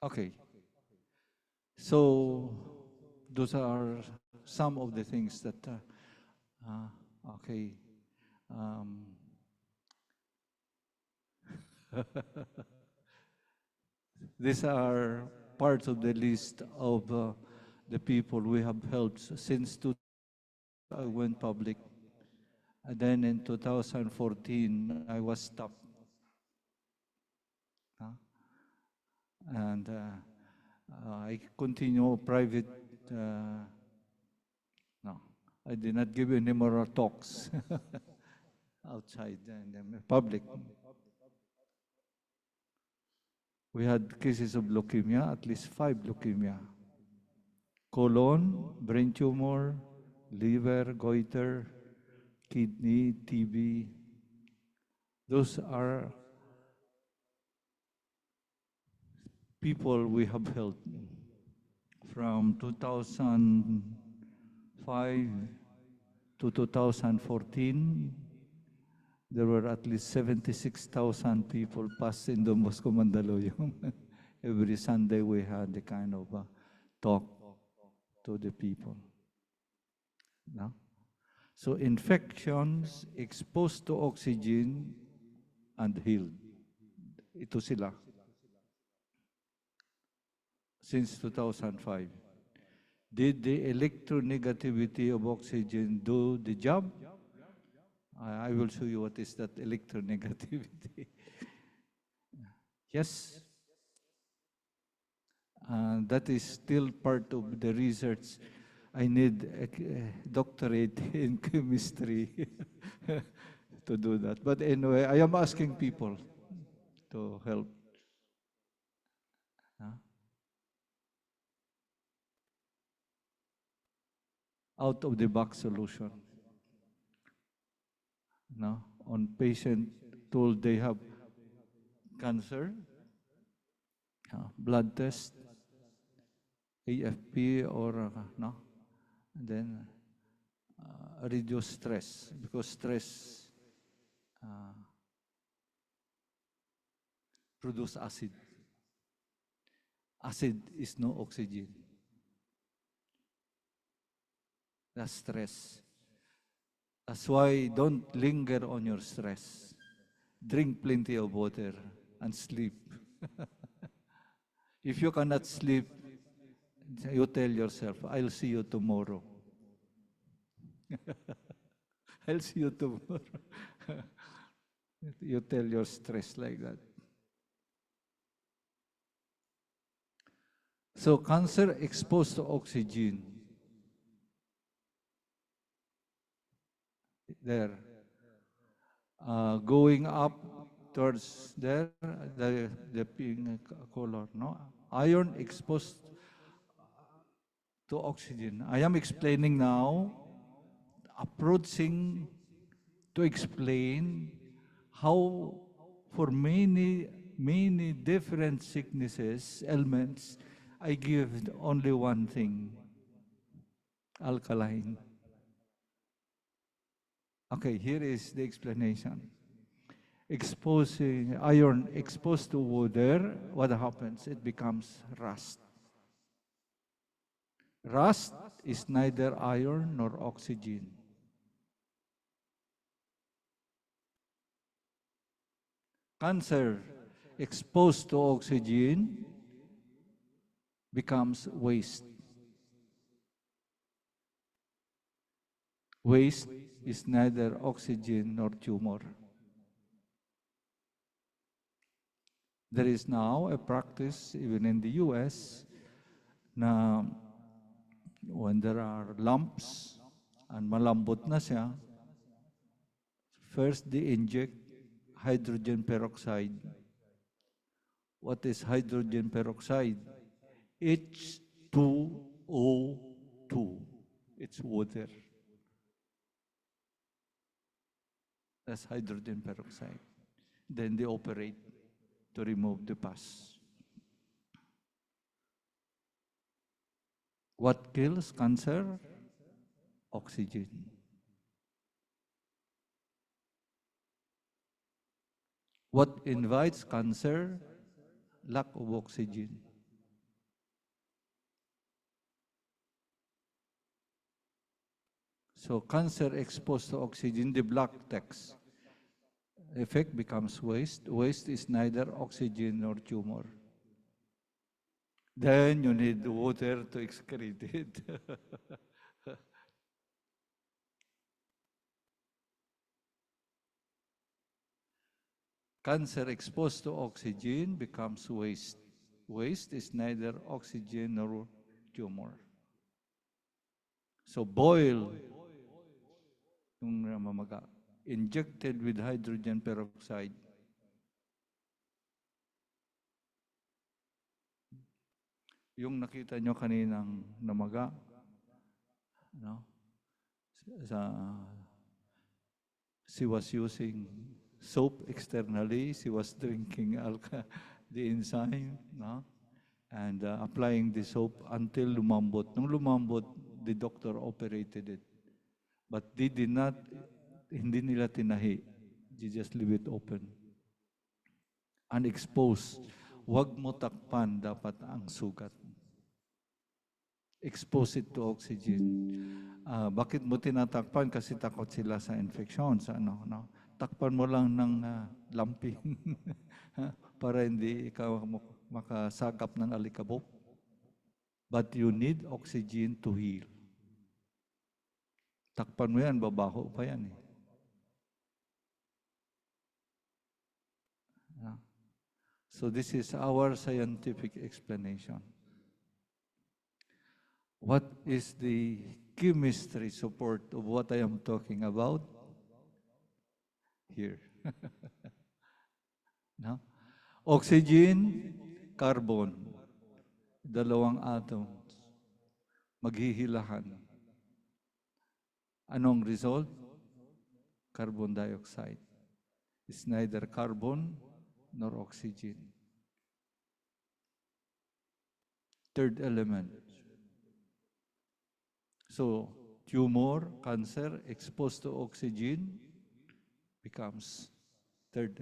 Okay. So those are some of the things that, okay. These are parts of the list of the people we have helped since I went public. And then in 2014, I was stopped. And I continue private, no, I did not give any more talks outside in the public. We had cases of leukemia, at least 5 leukemia. Colon, brain tumor, liver, goiter, kidney, TB. Those are people we have helped from 2005 to 2014. There were at least 76,000 people passing Don Bosco Mandaluyong. Every Sunday we had the kind of talk to the people. No? So infections exposed to oxygen and healed. Ito sila since 2005. Did the electronegativity of oxygen do the job? I will show you what is that electronegativity. Yes. That is still part of the research. I need a doctorate in chemistry to do that. But anyway, I am asking people to help. Out of the box solution. No? On patient told they have cancer, blood test, AFP or no, and then reduce stress because stress produce acid. Acid is no oxygen. That's stress. That's why don't linger on your stress. Drink plenty of water and sleep. If you cannot sleep, you tell yourself, I'll see you tomorrow. I'll see you tomorrow. You tell your stress like that. So cancer exposed to oxygen. There. Going up towards there, the pink color, no? Iron exposed to oxygen. I am explaining now, approaching to explain how for many different sicknesses, ailments, I give only one thing, alkaline. Okay, here is the explanation. Exposing iron exposed to water, what happens? It becomes rust. Rust is neither iron nor oxygen. Cancer exposed to oxygen becomes waste. Waste is neither oxygen nor tumor. There is now a practice, even in the US, na when there are lumps and malambot na siya, first they inject hydrogen peroxide. What is hydrogen peroxide? H2O2. It's water. That's hydrogen peroxide. Then they operate to remove the pus. What kills cancer? Oxygen. What invites cancer? Lack of oxygen. So cancer exposed to oxygen, the black text. Effect becomes waste. Waste is neither oxygen nor tumor. Then you need water to excrete it. Cancer exposed to oxygen becomes waste. Waste is neither oxygen nor tumor. So boil yung namamaga, injected with hydrogen peroxide. Yung nakita nyo kaninang namaga, no? She was using soap externally. She was drinking the enzyme, no? And applying the soap until lumambot. Nung lumambot, the doctor operated it. But they did not, hindi nila tinahi. They just leave it open. Unexposed. Huwag mo takpan dapat ang sugat. expose it to oxygen. Bakit mo tinatakpan? Kasi takot sila sa infection, sa ano, no? Takpan mo lang ng lamping para hindi ikaw makasagap ng alikabok. But you need oxygen to heal. Takpan mo yan, babaho pa yan eh. So this is our scientific explanation. What is the chemistry support of what I am talking about? Here. No? Oxygen, carbon, dalawang atoms, maghihilahan. Anong result? Carbon dioxide. It's neither carbon nor oxygen. Third element. So, tumor, cancer, exposed to oxygen becomes third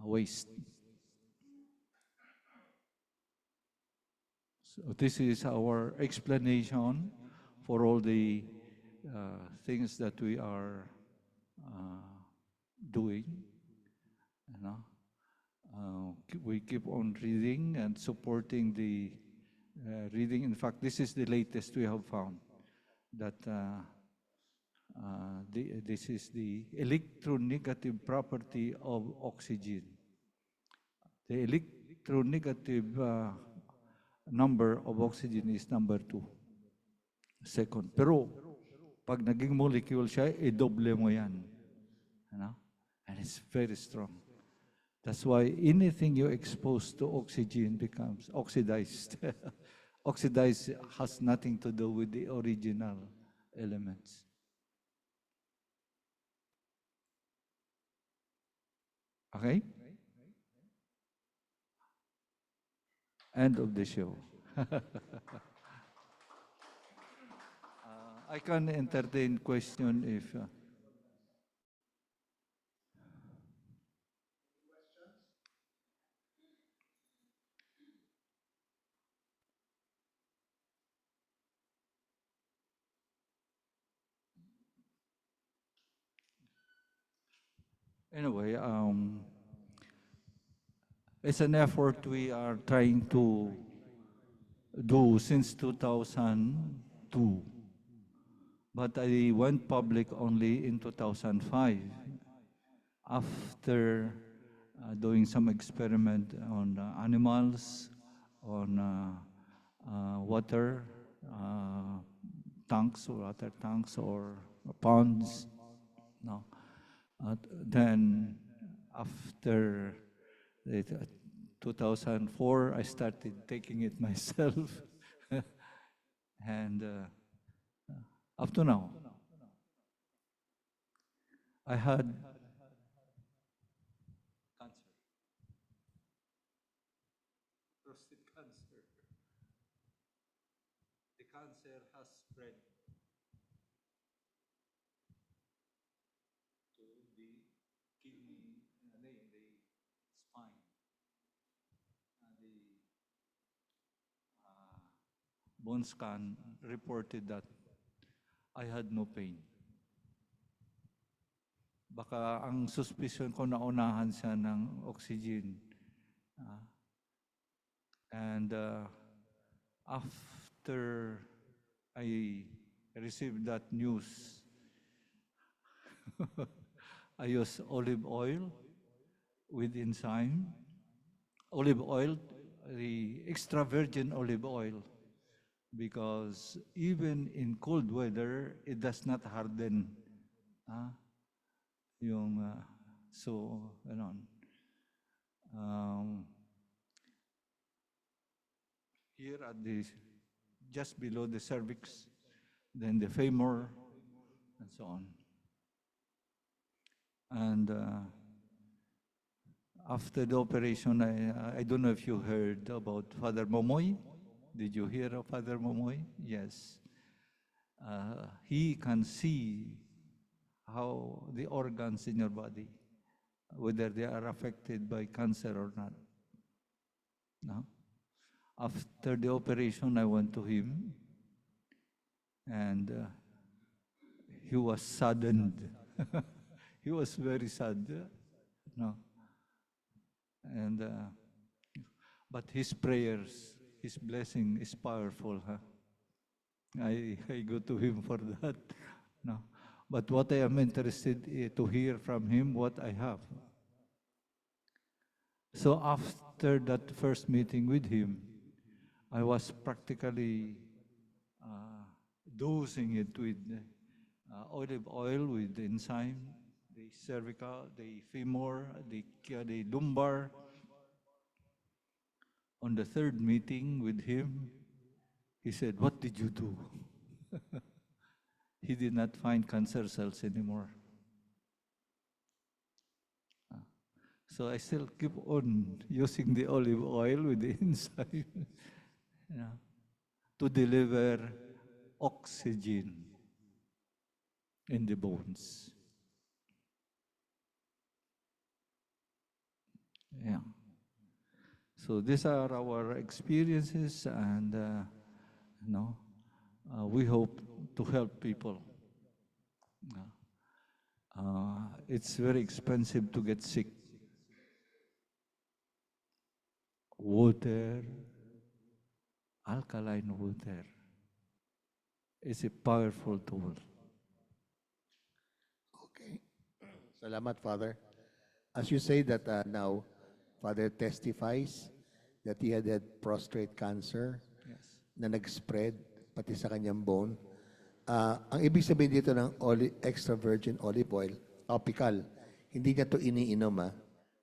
waste. So this is our explanation for all the things that we are doing. You know? We keep on reading and supporting the reading. In fact, this is the latest we have found, that this is the electronegative property of oxygen. The electronegative number of oxygen is number 2. Second. Pero, pag naging molecule siya, i-double mo yan. You know? And it's very strong. That's why anything you expose to oxygen becomes oxidized. Oxidized has nothing to do with the original elements. Okay? End of the show. I can entertain question if... Anyway, it's an effort we are trying to do since 2002. But I went public only in 2005 after doing some experiment on animals, on water tanks or water tanks or ponds. No. Then after 2004, I started taking it myself. And up to now, I had cancer, prostate cancer. The cancer has spread to the kidney, the spine. The bone scan reported that I had no pain. Baka ang suspicion ko naunahan siya ng oxygen. And after I received that news, I used olive oil with enzyme. Olive oil, the extra virgin olive oil, because even in cold weather, it does not harden. So, here at the, just below the cervix, then the femur, and so on. And after the operation, I don't know if you heard about Father Momoy. Did you hear of Father Momoy? Yes. He can see how the organs in your body, whether they are affected by cancer or not. No? After the operation, I went to him, and he was saddened. He was very sad, no, and but his prayers, his blessing is powerful. Huh? I go to him for that. No, but what I am interested to hear from him, what I have. So after that first meeting with him, I was practically uh, dosing it with olive oil with the enzyme, the cervical, the femur, the lumbar. On the third meeting with him, he said, "What did you do?" He did not find cancer cells anymore. So I still keep on using the olive oil with the enzyme, you know, to deliver oxygen in the bones. Yeah. So these are our experiences, and we hope to help people. It's very expensive to get sick. Water, alkaline water, is a powerful tool. Okay. Salamat, Father. As you say that now, Father testifies that he had prostate cancer Yes. na nag-spread pati sa kanyang bone. Ang ibig sabihin dito ng extra virgin olive oil, topical, hindi niya to iniinom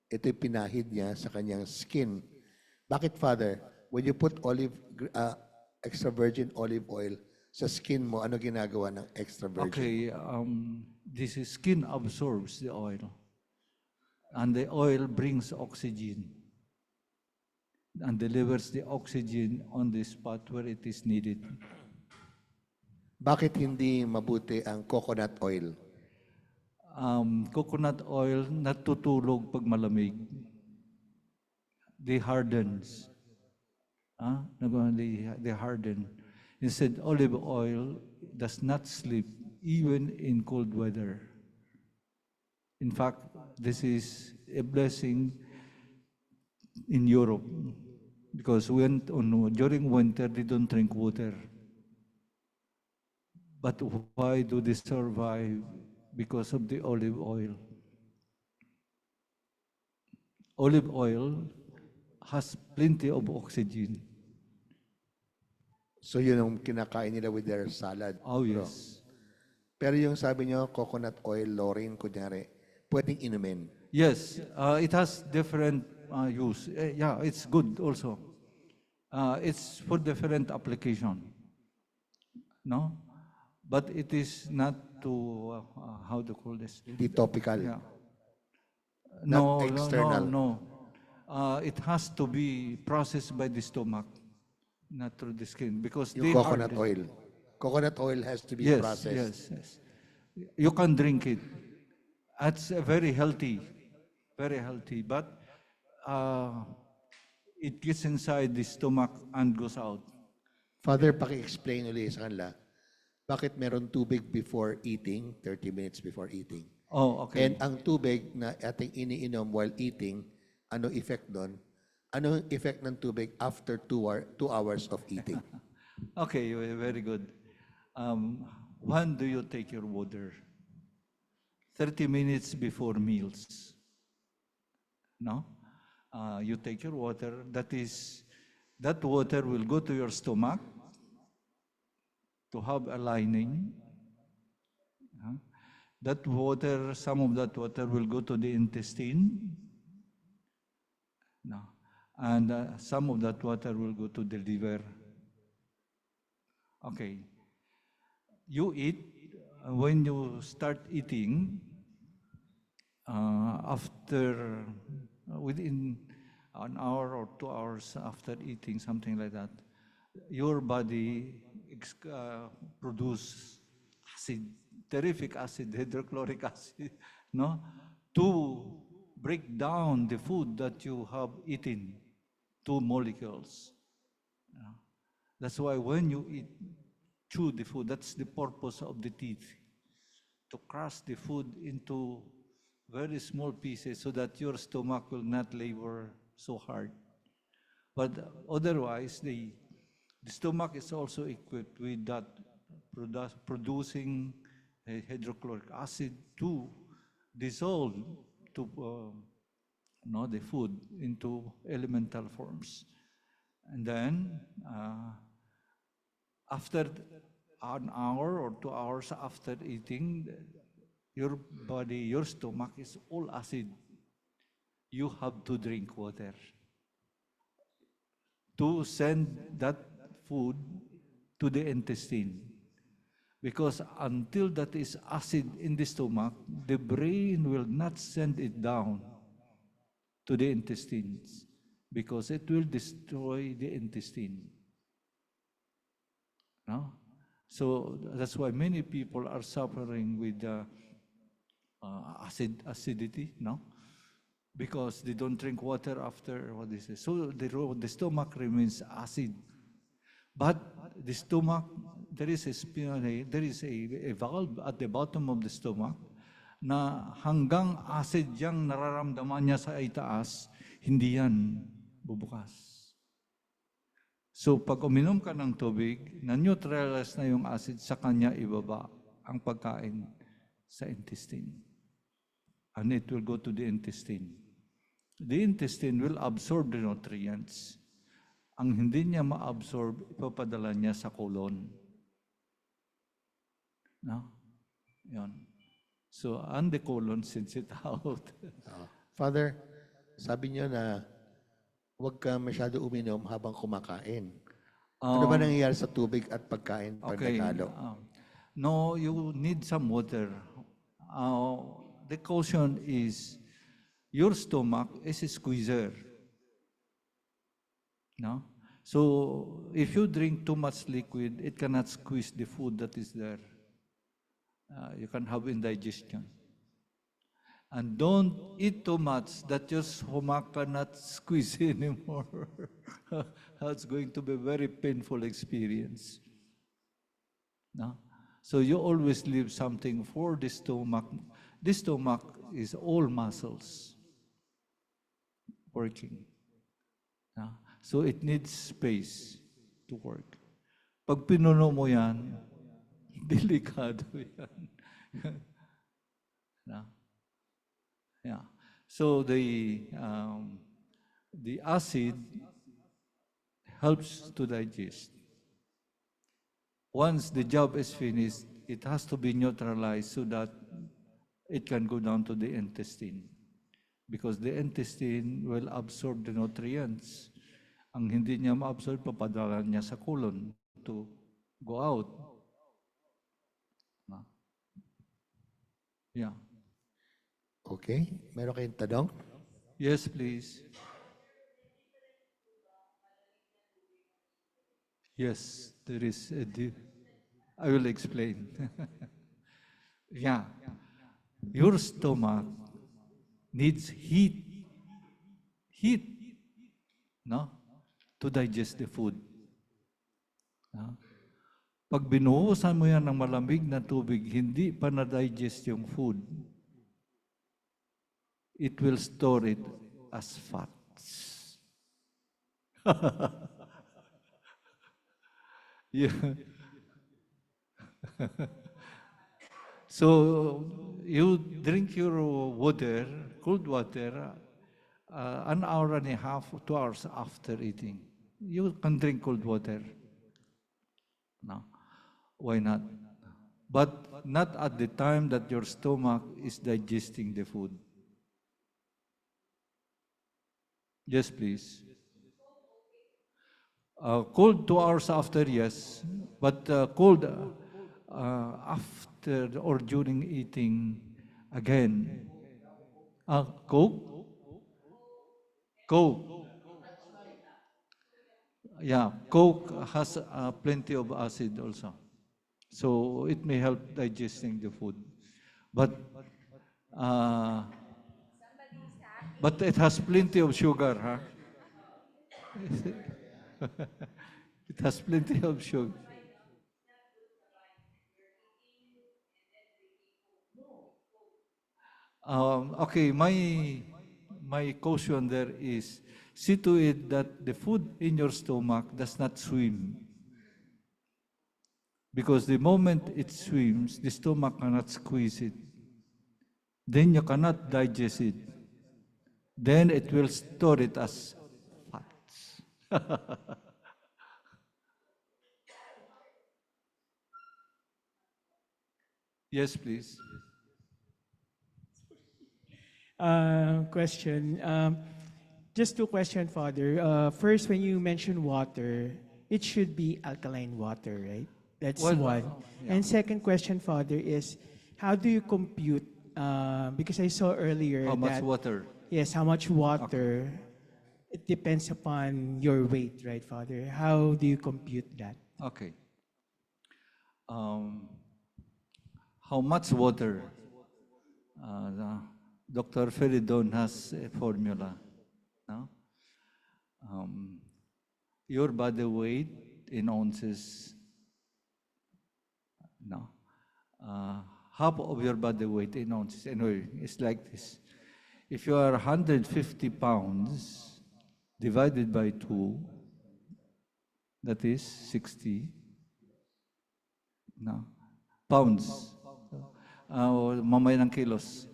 Ito'y pinahid niya sa kanyang skin. Bakit, Father? When you put extra virgin olive oil sa skin mo, ano ginagawa ng extra virgin? Okay, this is skin absorbs the oil, and the oil brings oxygen and delivers the oxygen on the spot where it is needed. Bakit hindi mabuti ang coconut oil? Coconut oil natutulog pag malamig. They hardens. They harden. Instead, olive oil does not sleep even in cold weather. In fact, this is a blessing in Europe because during winter they don't drink water. But why do they survive? Because of the olive oil. Olive oil has plenty of oxygen. So yun ang kinakain nila with their salad. Oh, yes. Pero yung sabi nyo, coconut oil, Lauren, kunyari, pwedeng inumin. Yes, it has different use. Yeah, it's good also. It's for different application. No? But it is not to, how to call this? Hindi topical. Yeah. Not No, external. no. It has to be processed by the stomach, not through the skin, because Yung they coconut harden. oil. Coconut oil has to be Yes, processed. yes. You can drink it. It's very healthy, but it gets inside the stomach and goes out. Father, paki-explain ulit sa kanila, bakit meron tubig before eating, 30 minutes before eating? Oh, okay. And ang tubig na ating iniinom while eating, ano effect doon? Ano effect ng tubig after 2 hours of eating? Okay, very good. When do you take your water? 30 minutes before meals. No? You take your water, that water will go to your stomach to have a lining. That water, some of that water will go to the intestine. No. And some of that water will go to the liver. Okay. You eat, when you start eating, within an hour or 2 hours after eating, something like that, your body produce acid, terrific acid, hydrochloric acid, no, to break down the food that you have eaten, 2 molecules. Uh, That's why when you eat, chew the food, that's the purpose of the teeth, to crush the food into very small pieces so that your stomach will not labor so hard. But otherwise, the stomach is also equipped with that producing hydrochloric acid to dissolve to the food into elemental forms. And then after an hour or 2 hours after eating, your body, your stomach is all acid. You have to drink water to send that food to the intestine. Because until that is acid in the stomach, the brain will not send it down to the intestines because it will destroy the intestine. No? So that's why many people are suffering with acidity, no? Because they don't drink water after what they say. So the stomach remains acid. But the stomach, there is a valve at the bottom of the stomach na hanggang acid yang nararamdaman niya sa itaas, hindi yan bubukas. So pag uminom ka ng tubig, na-neutralize na yung acid, sa kanya ibaba ang pagkain sa intestine. And it will go to the intestine. The intestine will absorb the nutrients. Ang hindi niya ma-absorb, ipapadala niya sa colon. No? Yun. So, and the colon sends it out. Father, sabi niyo na huwag ka masyado uminom habang kumakain. Ano ba nangyayari sa tubig at pagkain pag naghalo? No, you need some water. The caution is your stomach is a squeezer. No? So, if you drink too much liquid, it cannot squeeze the food that is there. You can have indigestion. And don't eat too much that your stomach cannot squeeze anymore. That's going to be a very painful experience. No? So you always leave something for the stomach. The stomach is all muscles working. No? So it needs space to work. Pag pinuno mo yan, delikado yan. No? Yeah. So the acid helps to digest. Once the job is finished, it has to be neutralized so that it can go down to the intestine. Because the intestine will absorb the nutrients. Ang hindi niya ma-absorb, papadala niya sa colon to go out. Yeah. Okay. Meron kayong tanong? Yes, please. Yes, there is I will explain. Yeah. Your stomach needs heat, no? To digest the food. No? Pag binuhusan mo yan ng malamig na tubig, hindi pa na-digest yung food, it will store it as fats. Yeah. So you drink your water, cold water, an hour and a half, 2 hours after eating. You can drink cold water. No, why not? But not at the time that your stomach is digesting the food. Yes, please. Cold 2 hours after, yes. But cold after or during eating, again. Coke? Coke. Yeah, Coke has plenty of acid also. So it may help digesting the food. But but it has plenty of sugar, huh? It has plenty of sugar. Okay, my caution there is see to it that the food in your stomach does not swim. Because the moment it swims, the stomach cannot squeeze it. Then you cannot digest it. Then it will store it as fats. Yes, please. Question. Just two questions, Father. First, when you mention water, it should be alkaline water, right? That's Well, one. yeah. And second question, Father, is how do you compute? Because I saw earlier How much that water? yes, how much water? It depends upon your weight, right, Father? How do you compute that? Okay. Um, how much water? Dr. Feridon has a formula. No? Um, your body weight in ounces. No. Uh, half of your body weight in ounces. Anyway, it's like this. If you are 150 pounds divided by 2, that is 60. No. Pounds. Mamaya ng kilos.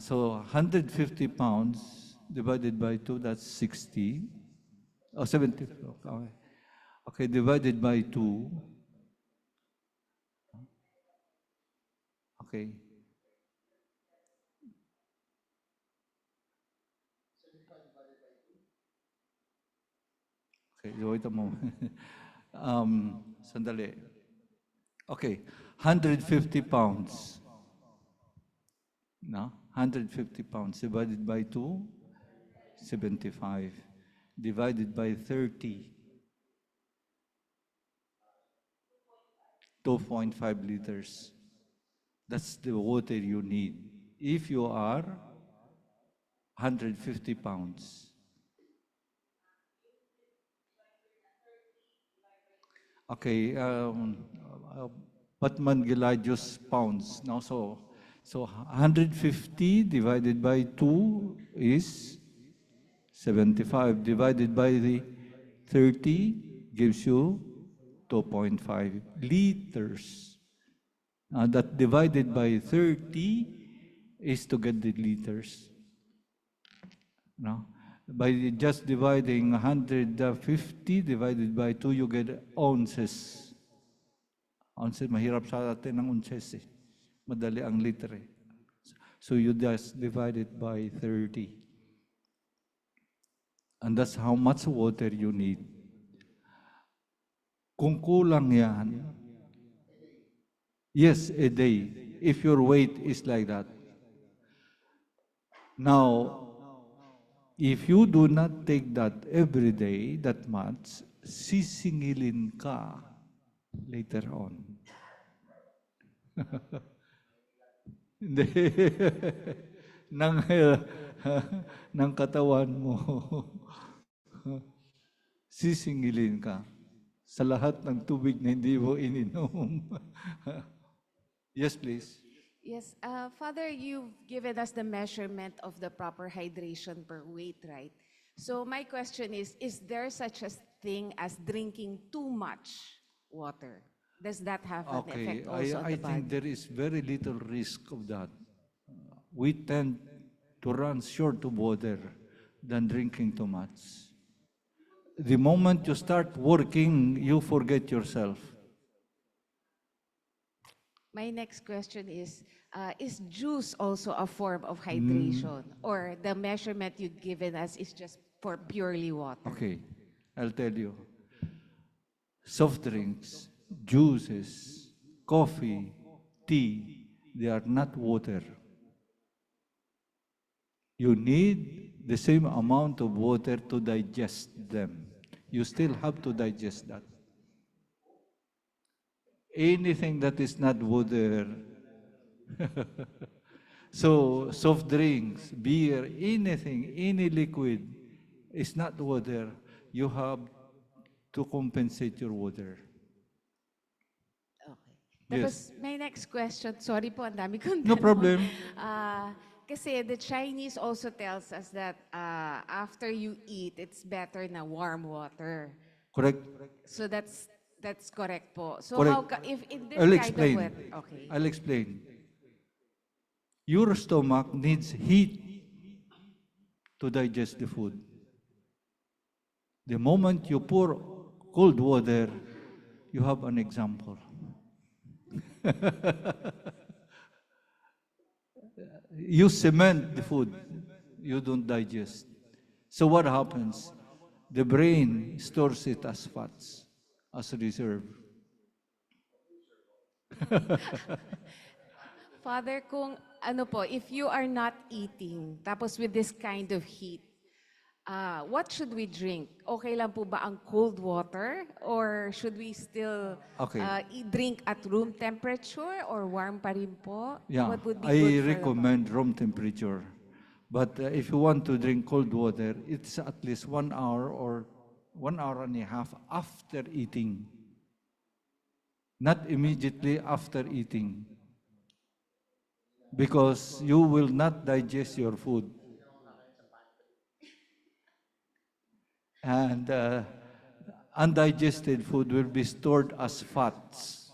So 150 pounds divided by 2, that's 60. Oh, 70. Okay. Okay, divided by 2. Okay. Okay, wait a moment. Sandali. Okay, 150 pounds. No? 150 pounds divided by 2, 75. Divided by 30, 2.5 liters. That's the water you need. If you are 150 pounds. Okay, Batman Giladius pounds. No? So 150 divided by 2 is 75. Divided by the 30 gives you 2.5 liters. That divided by 30 is to get the liters. No? By just dividing 150 divided by 2, you get ounces. Ounces, mahirap sa atin ng ounces eh. Madali ang liter eh. So you just divide it by 30. And that's how much water you need. Kung kulang yan, yes, a day, if your weight is like that. Now, if you do not take that every day, that much, sisingilin ka later on. Hindi. ng, ng katawan mo. Sisingilin ka sa lahat ng tubig na hindi mo ininom. Yes, please. Yes, Father, you've given us the measurement of the proper hydration per weight, right? So my question is there such a thing as drinking too much water? Does that have an Okay, effect also on I the think body? there is very little risk of that. We tend to run short of water than drinking too much. The moment you start working, you forget yourself. My next question is juice also a form of hydration? Or the measurement you've given us is just for purely water? Okay, I'll tell you. Soft drinks, juices, coffee, tea, they are not water. You need the same amount of water to digest them. You still have to digest that. Anything that is not water, so soft drinks, beer, anything, any liquid is not water. You have to compensate your water. Okay. Yes. Tapos, my next question, sorry po, ang dami kong No tanong. problem. Kasi the Chinese also tells us that after you eat, it's better na warm water. Correct? So that's correct po. So Correct. how if in this I'll kind explain. of weather, okay. I'll explain. Your stomach needs heat to digest the food. The moment you pour cold water, you have an example. You cement the food, you don't digest. So what happens? The brain stores it as fats, as reserve. Father, kung ano po, if you are not eating, tapos with this kind of heat, what should we drink? Okay lang po ba ang cold water? Or should we still Okay. drink at room temperature or warm pa rin po? Yeah, What would be I good for the recommend room temperature. But if you want to drink cold water, it's at least 1 hour or 1 hour and a half after eating. Not immediately after eating. Because you will not digest your food. And undigested food will be stored as fats.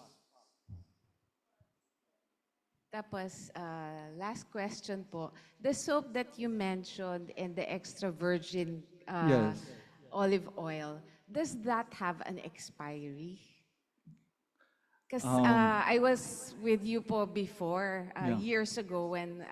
Tapos, last question po. The soap that you mentioned and the extra virgin Yes. olive oil, does that have an expiry? Because Um, I was with you po before, Yeah. years ago when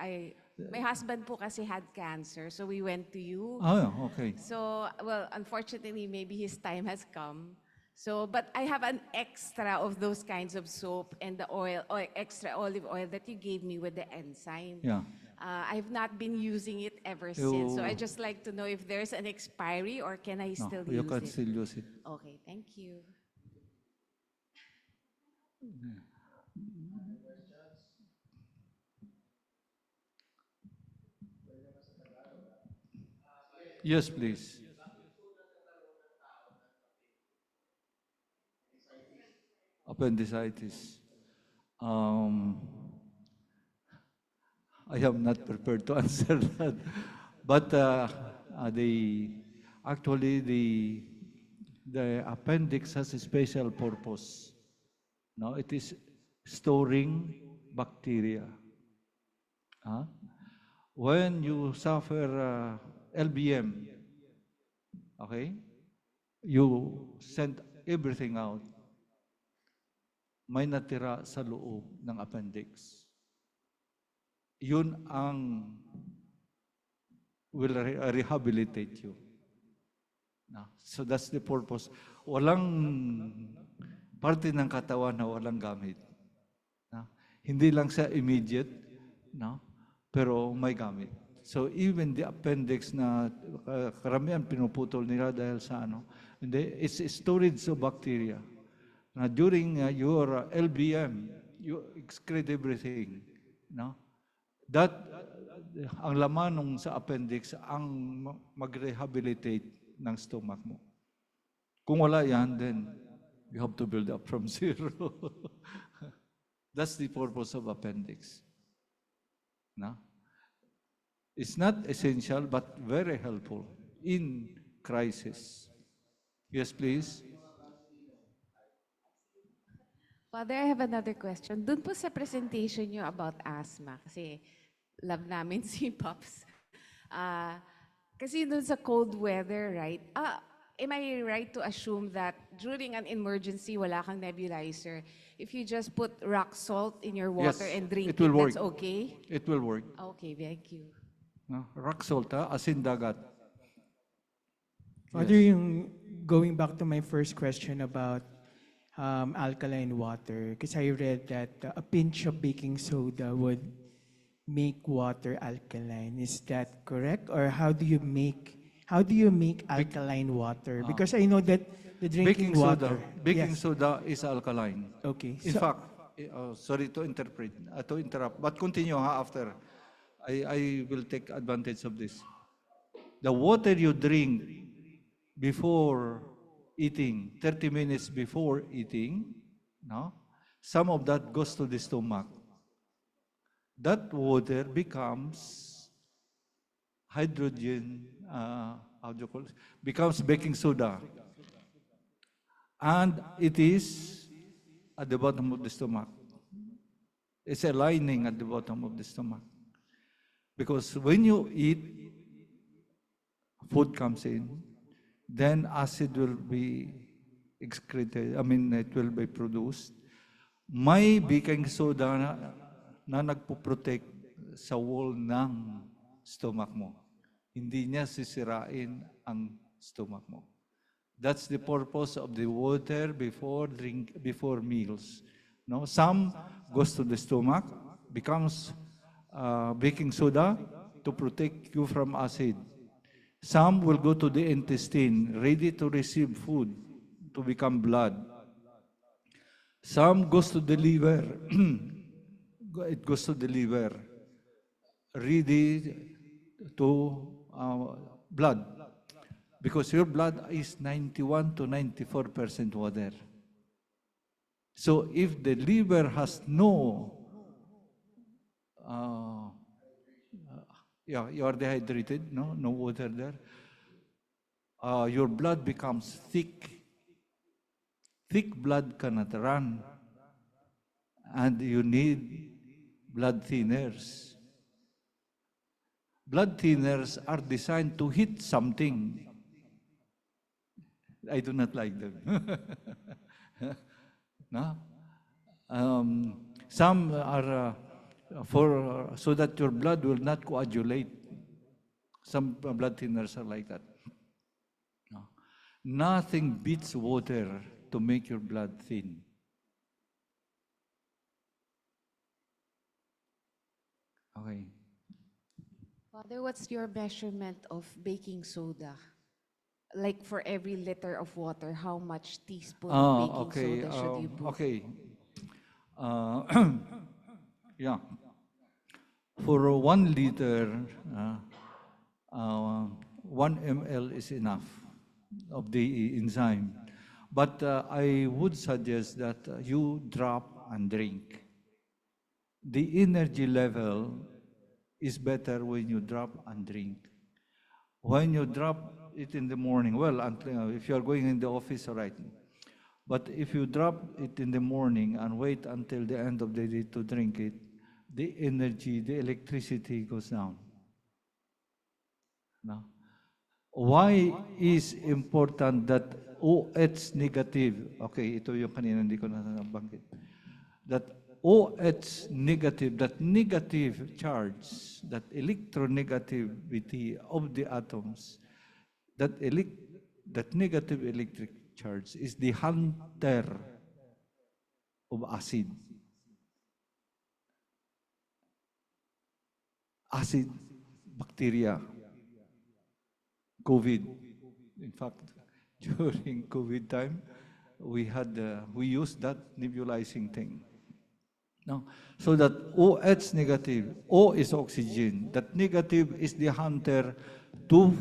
my husband po kasi had cancer, so we went to you. Oh, okay. So, well, unfortunately, maybe his time has come. So, but I have an extra of those kinds of soap and the oil, or extra olive oil that you gave me with the enzyme. Yeah. I've not been using it ever since. So I You- just like to know if there's an expiry or can I No, still you use can it? still use it. Okay, thank you. Yes, please. Appendicitis. Um, I am not prepared to answer that. But actually the appendix has a special purpose. No, it is storing bacteria. Huh? When you suffer LBM, okay, you send everything out. May natira sa loob ng appendix. Yun ang will rehabilitate you. No? So that's the purpose. Walang parte ng katawan na walang gamit. No? Hindi lang siya immediate, no? Pero may gamit. So even the appendix na karamihan pinuputol nila dahil sa ano, hindi, it's a storage of bacteria. Na during your LBM, you excrete everything, no? That ang laman nung sa appendix ang mag-rehabilitate ng stomach mo. Kung wala yan, then you have to build up from zero. That's the purpose of appendix. No? It's not essential, but very helpful in crisis. Yes, please. Father, I have another question. Doon po sa presentation nyo about asthma, kasi love namin si Pops. Kasi doon sa cold weather, right? Am I right to assume that during an emergency, wala kang nebulizer, if you just put rock salt in your water Yes, and drink it will that's work. okay? It will work. Okay, thank you. No? Rock salt, asin dagat. Father, Yes. yung going back to my first question about alkaline water, because I read that a pinch of baking soda would make water alkaline. Is that correct? Or how do you make alkaline water? Because I know that the drinking water. Baking Yes. soda is alkaline. Okay. In So- fact, sorry to interrupt, but continue after. I will take advantage of this. The water you drink before eating, 30 minutes before eating, no? Some of that goes to the stomach. That water becomes hydrogen, how do you call it? Becomes baking soda. And it is at the bottom of the stomach. It's a lining at the bottom of the stomach. Because when you eat, food comes in, then acid will be excreted, it will be produced. May baking soda na nagpo-protect sa wall ng stomach mo. Hindi niya sisirain ang stomach mo. That's the purpose of the water before meals. No, some goes to the stomach, becomes baking soda to protect you from acid. Some will go to the intestine, ready to receive food, to become blood. Some goes to the liver. It goes to the liver, ready to blood. Because your blood is 91 to 94% water. So if the liver has no, you are dehydrated, no water there, your blood becomes thick. Thick blood cannot run. And you need blood thinners. Blood thinners are designed to hit something. I do not like them. No? Some are so that your blood will not coagulate. Some blood thinners are like that. No? Nothing beats water to make your blood thin. Okay. Father, what's your measurement of baking soda? Like for every liter of water, how much teaspoon of baking soda should you put? Okay. Yeah. For 1 liter, 1 ml is enough of the enzyme. But I would suggest that you drop and drink. The energy level is better when you drop and drink. When you drop it in the morning, well, if you are going in the office, all right. But if you drop it in the morning and wait until the end of the day to drink it, the energy, the electricity goes down. No? Why is important that OH negative, okay, ito yung kanina hindi ko na nabanggit, that OH negative, that negative charge, that electronegativity of the atoms, that negative electric charge is the hunter of acid. Acid, bacteria, COVID. In fact, during COVID time, we used that nebulizing thing. No? So that OH negative, O is oxygen. That negative is the hunter to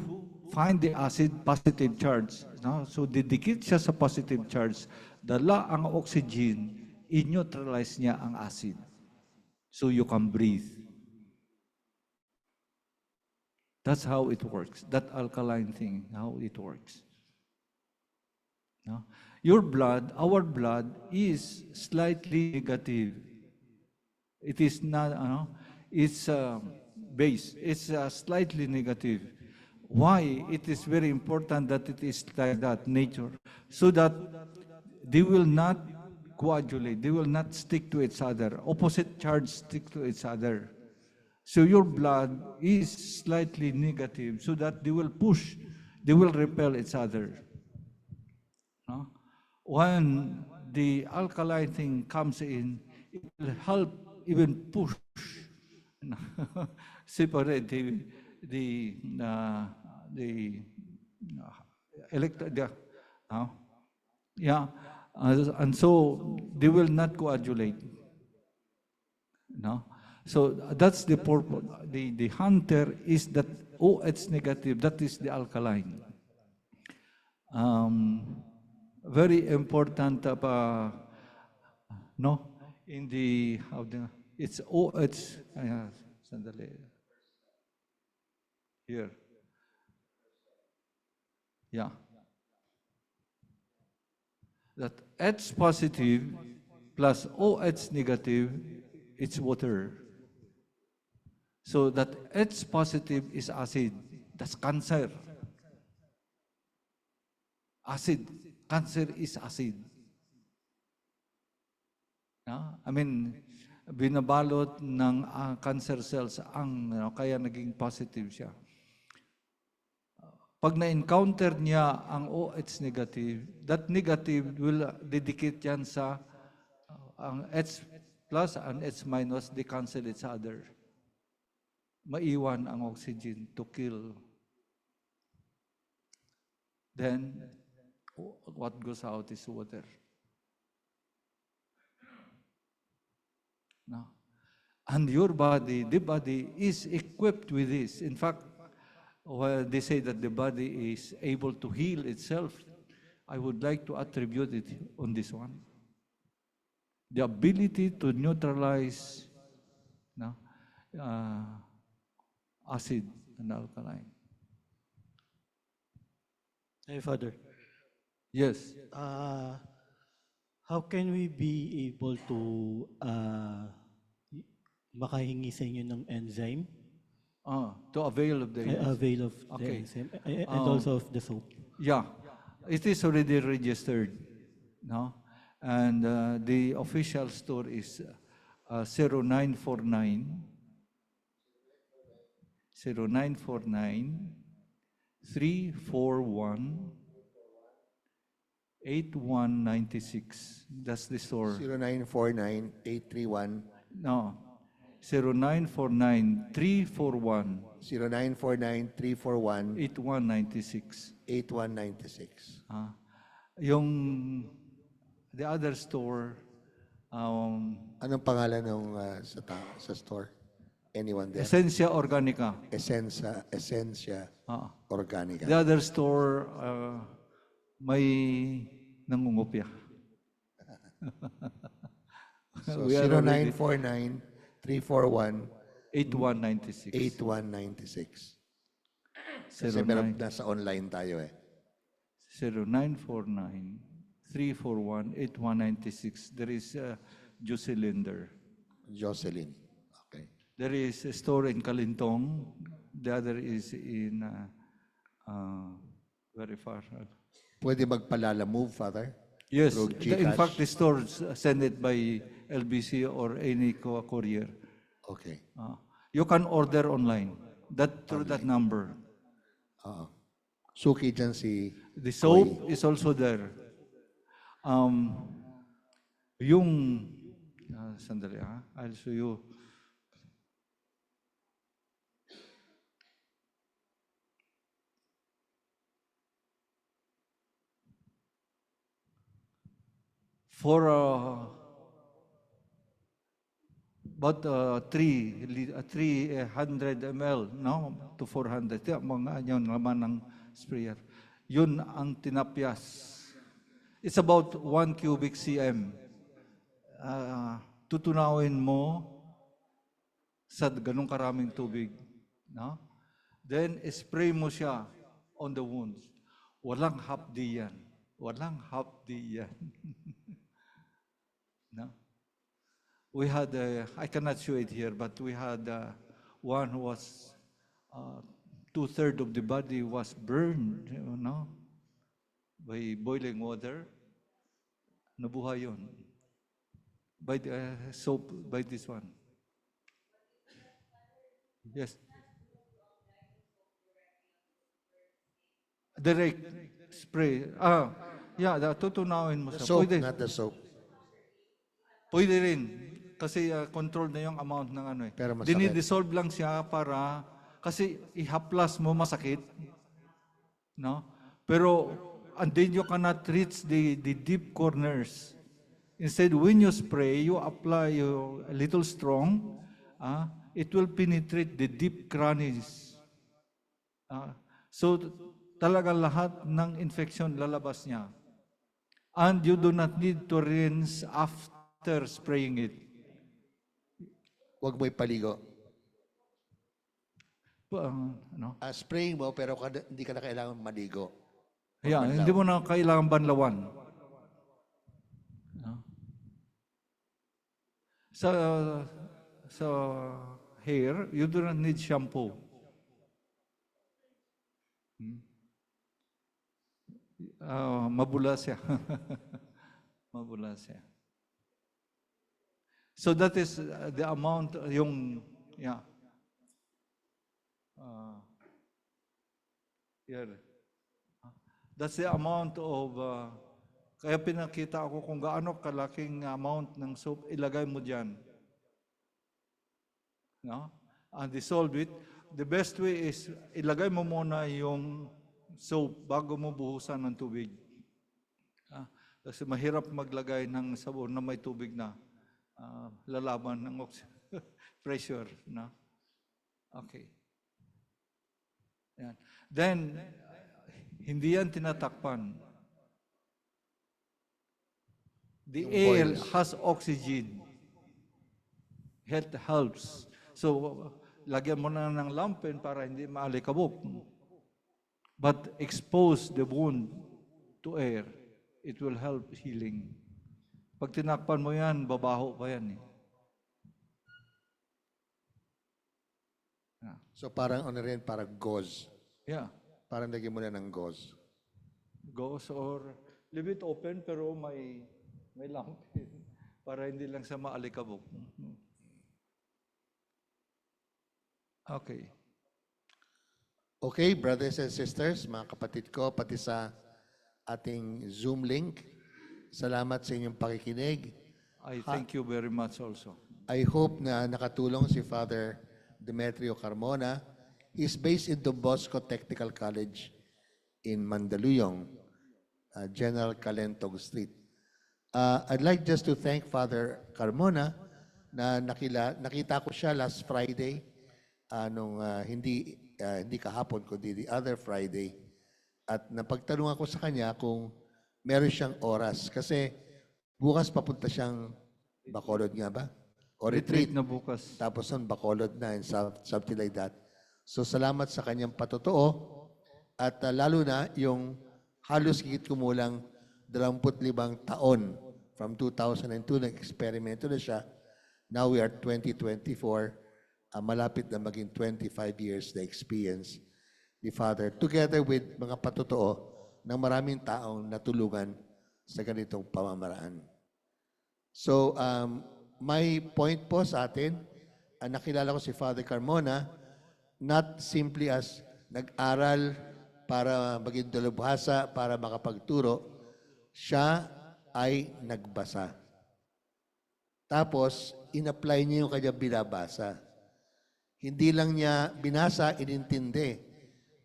find the acid positive charge. No? So didikit siya sa positive charge. Dala ang oxygen, i-neutralize niya ang acid. So you can breathe. That's how it works. That alkaline thing, how it works. No? Your blood, our blood, is slightly negative. It is not, it's base. It's slightly negative. Why? It is very important that it is like that, nature, so that they will not coagulate. They will not stick to each other. Opposite charge stick to each other. So your blood is slightly negative, so that they will push, they will repel each other. No? When the alkaline thing comes in, it will help even push, separate the and so they will not coagulate. No? So that's the purpose. The hunter is that OH negative, that is the alkaline. very important no, in the, it's sandali. Here. Yeah. That H positive plus OH negative, it's water. So that H positive is acid. That's cancer. Acid. Cancer is acid. I mean, binabalot ng cancer cells ang kaya naging positive siya. Pag na-encounter niya ang OH negative, that negative will didikit yan sa ang H plus and H minus, they cancel each other. Maiwan ang oxygen to kill. Then, what goes out is water. No. And your body, the body is equipped with this. In fact, while they say that the body is able to heal itself, I would like to attribute it on this one. The ability to neutralize acid and alkaline. Hey, Father, Yes. how can we be able to makahingi sa inyo ng enzyme? To avail of the Avail of the Okay. enzyme and also of the soap. Yeah, it is already registered, no? And the official store is 0949 341 8196. That's the store. 0949-831, No, 0949 341 0949-341, 8196. 8196. Yung the other store, Anong pangalan ng sa store? Anyone there? Essentia Organica. Essentia Organica. The other store, may nangungupya. So We are already 0949-341, 8196. 8196. Kasi meron nasa online tayo eh. 0949-341-8196. There is Jocelyn there. Jocelyn. Okay. There is a store in Kalintong. The other is in very far. Pwede magpalala move, Father? Yes, Through in GCash? fact, the stores send it by LBC or any courier. Okay. You can order online through that number. Suki dyan si The soap is also there. Sandali I'll show you. For about 300 ml, no? To 400. Mga yun naman ng sprayer. Yun ang tinapyas. It's about 1 cubic cm. Tutunawin mo sa ganung karaming tubig. No? Then, spray mo siya on the wounds. Walang hapdi yan. Walang hapdi yan. No? We had, I cannot show it here, but we had one who was, 2/3 of the body was burned, by boiling water. Nabuhay yun. By the soap, by this one. Yes. Direct spray. Yeah, tutunawin mo the siya. soap, Pwede. not the soap. Pwede rin. Kasi control na yung amount ng ano eh. Pero masakit. Dinidissolve lang siya para, kasi ihaplas mo masakit. No? Pero, and then you cannot reach the deep corners. Instead, when you spray, you apply a little strong, it will penetrate the deep crannies. So, talaga lahat ng infection lalabas niya. And you do not need to rinse after spraying it. Huwag mo ipaligo. Ano? Spraying mo, pero hindi ka na kailangan maligo. Yeah, Magbanlaw. hindi mo na kailangan banlawan. No? Sa hair, you do not need shampoo. Mabula siya. Mabula siya. So that is the amount, yung, yeah. Here. That's the amount of, kaya pinakita ako kung gaano kalaking amount ng soap, ilagay mo dyan. No? And dissolve it. The best way is, ilagay mo muna yung soap bago mo buhusan ng tubig. Kasi mahirap maglagay ng sabon na may tubig na lalaban ng pressure. No? Okay. Yan. Then, hindi yan tinatakpan. The Yung air boils. has oxygen. It helps. So, lagyan mo na ng lampen para hindi maalikabok. But expose the wound to air. It will help healing. Pag tinakpan mo yan, babaho pa yan. So parang ano rin, parang gauze. Yeah. Parang lagyan mo na ng gauze. Goes or leave it open pero may lampen para hindi lang sa maalikabok. Okay. Okay, brothers and sisters, mga kapatid ko, pati sa ating Zoom link, salamat sa inyong pakikinig. I thank you very much also. I hope na nakatulong si Father Demetrio Carmona. He's based in Don Bosco Technical College in Mandaluyong, General Calentong Street. I'd like just to thank Father Carmona na nakita ko siya last Friday, hindi kahapon, kundi the other Friday. At napagtanong ako sa kanya kung meron siyang oras. Kasi bukas papunta siyang Bacolod nga ba? O retreat. Na bukas. Tapos nun, Bacolod na and something like that. So salamat sa kanyang patotoo. At lalo na yung halos higit kumulang 25 taon. From 2002, nag-eksperimento na siya. Now we are 2024. Malapit na maging 25 years na experience ni Father, together with mga patotoo ng maraming taong natulungan sa ganitong pamamaraan. So, my point po sa atin, nakilala ko si Father Carmona, not simply as nag-aral para maging dalubhasa, para makapagturo, siya ay nagbasa. Tapos, in-apply niya yung kanyang binabasa. Hindi lang niya binasa, inintindi.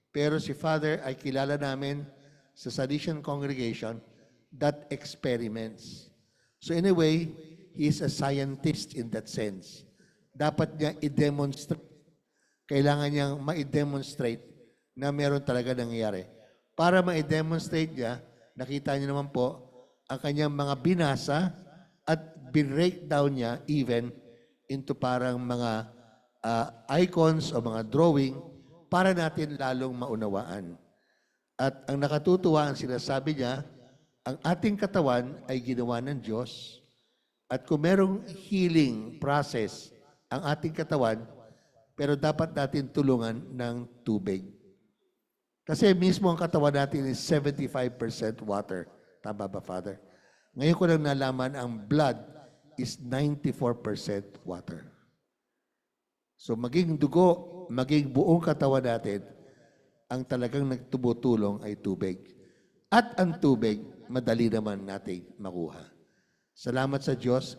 Pero si Father ay kilala namin sa Salesian congregation that experiments. So in a way, he is a scientist in that sense. Dapat niya i-demonstrate. Kailangan niyang ma-demonstrate na meron talaga nangyayari. Para ma-demonstrate niya, nakita niyo naman po, ang kanyang mga binasa at breakdown niya even into parang mga icons o mga drawing para natin lalong maunawaan. At ang nakatutuwa, ang sinasabi niya, ang ating katawan ay ginawa ng Diyos. At kung merong healing process ang ating katawan, pero dapat natin tulungan ng tubig. Kasi mismo ang katawan natin is 75% water. Tama ba, Father? Ngayon ko lang nalaman ang blood is 94% water. So maging dugo, maging buong katawan natin, ang talagang nagtubutulong ay tubig. At ang tubig, madali naman nating makuha. Salamat sa Diyos,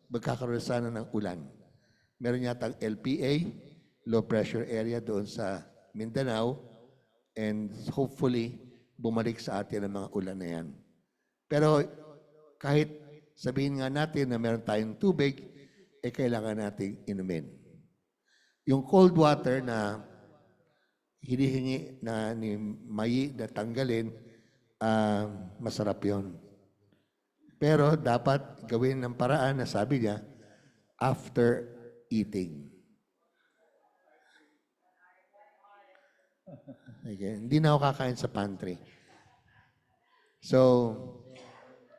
magkakaroon sana ng ulan. Meron yatang LPA, low pressure area doon sa Mindanao, and hopefully, bumalik sa atin ang mga ulan na yan. Pero kahit sabihin nga natin na meron tayong tubig, kailangan nating inumin. Yung cold water na hinihingi na ni Mayi na tanggalin, masarap yon. Pero dapat gawin ng paraan na sabi niya, after eating. Okay? Hindi na ako kakain sa pantry. So,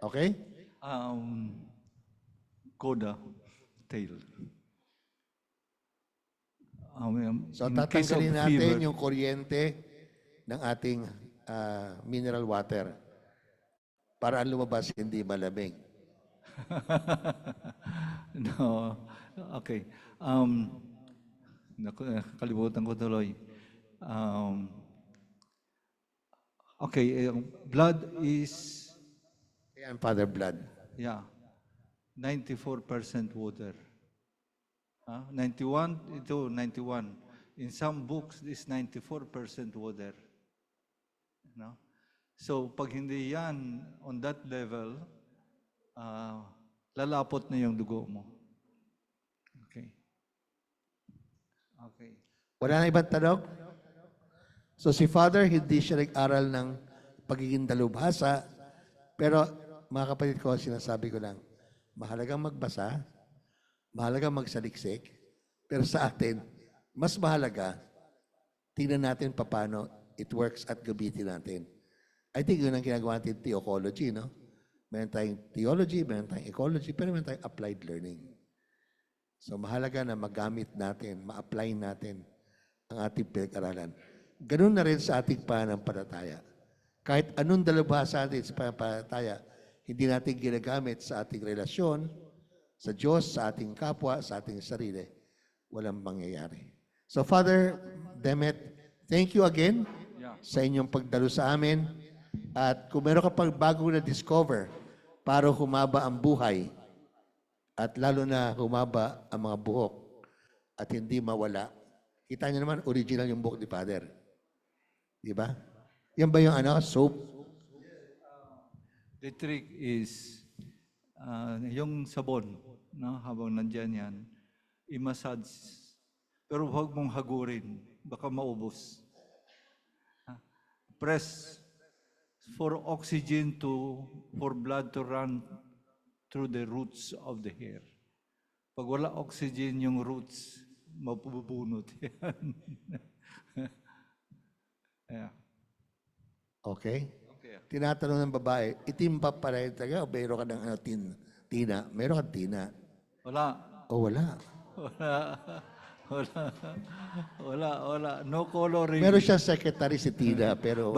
okay? Coda, tail. So, In case of tatanggalin fever, natin yung kuryente ng ating mineral water para ang lumabas hindi malamig. no, okay. Kalimutan ko tuloy. Okay, blood is, Ayan, Father Blood. yeah, 94% water. 91, ito 91. In some books, it's 94% water. No? So, pag hindi yan on that level, lalapot na yung dugo mo. Okay. Okay. Wala na ibang tanong? So si Father, hindi siya nag-aral ng pagiging dalubhasa, pero mga kapatid ko, sinasabi ko lang, mahalagang magbasa, mahalagang magsaliksik, pero sa atin, mas mahalaga, tingnan natin paano it works at gamitin natin. I think yun ang ginagawa natin theology, no? Meron tayong theology, meron tayong ecology, pero meron tayong applied learning. So mahalaga na magamit natin, ma-apply natin ang ating pinag-aralan. Ganun na rin sa ating pananampalataya. Kahit anong dalubhasa natin sa pananampalataya, hindi natin ginagamit sa ating relasyon, sa Diyos, sa ating kapwa, sa ating sarili, walang mangyayari. So Father Demet, thank you again sa inyong pagdalo sa amin. At kung meron ka pang bagong na-discover para humaba ang buhay at lalo na humaba ang mga buhok at hindi mawala, kita niyo naman, original yung buhok ni Father. Di ba? Yan ba yung soap? The trick is, yung sabon, no, habang nandyan yan, i-massage. Pero huwag mong hagurin, baka maubos. Press for oxygen for blood to run through the roots of the hair. Pag wala oxygen yung roots, mapubunot yan. Yeah. Okay? Okay. Tinatanong ng babae, itim pa pala yung taga o mayroon ka ng tina? Meron ka tina? Wala. O wala. Wala. No coloring. Meron siya secretary si Tina, pero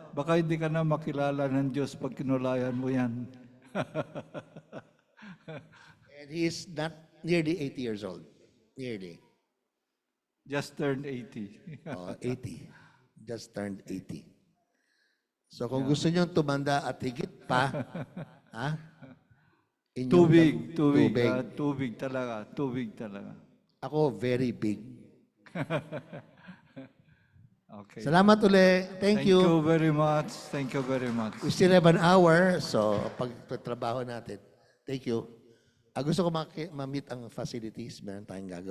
Baka hindi ka na makilala ng Diyos pag kinulayan mo yan. and he is not nearly 80 years old. Nearly. Just turned 80. 80. Just turned 80. So kung gusto niyo tumanda at higit pa, Tubig. Tubig. Tubig talaga. Ako, very big. Okay. Salamat uli. Thank you. Thank you very much. We still have an hour, so pagtatrabaho natin. Thank you. Gusto ko ma-meet ang facilities, meron tayong gagawin.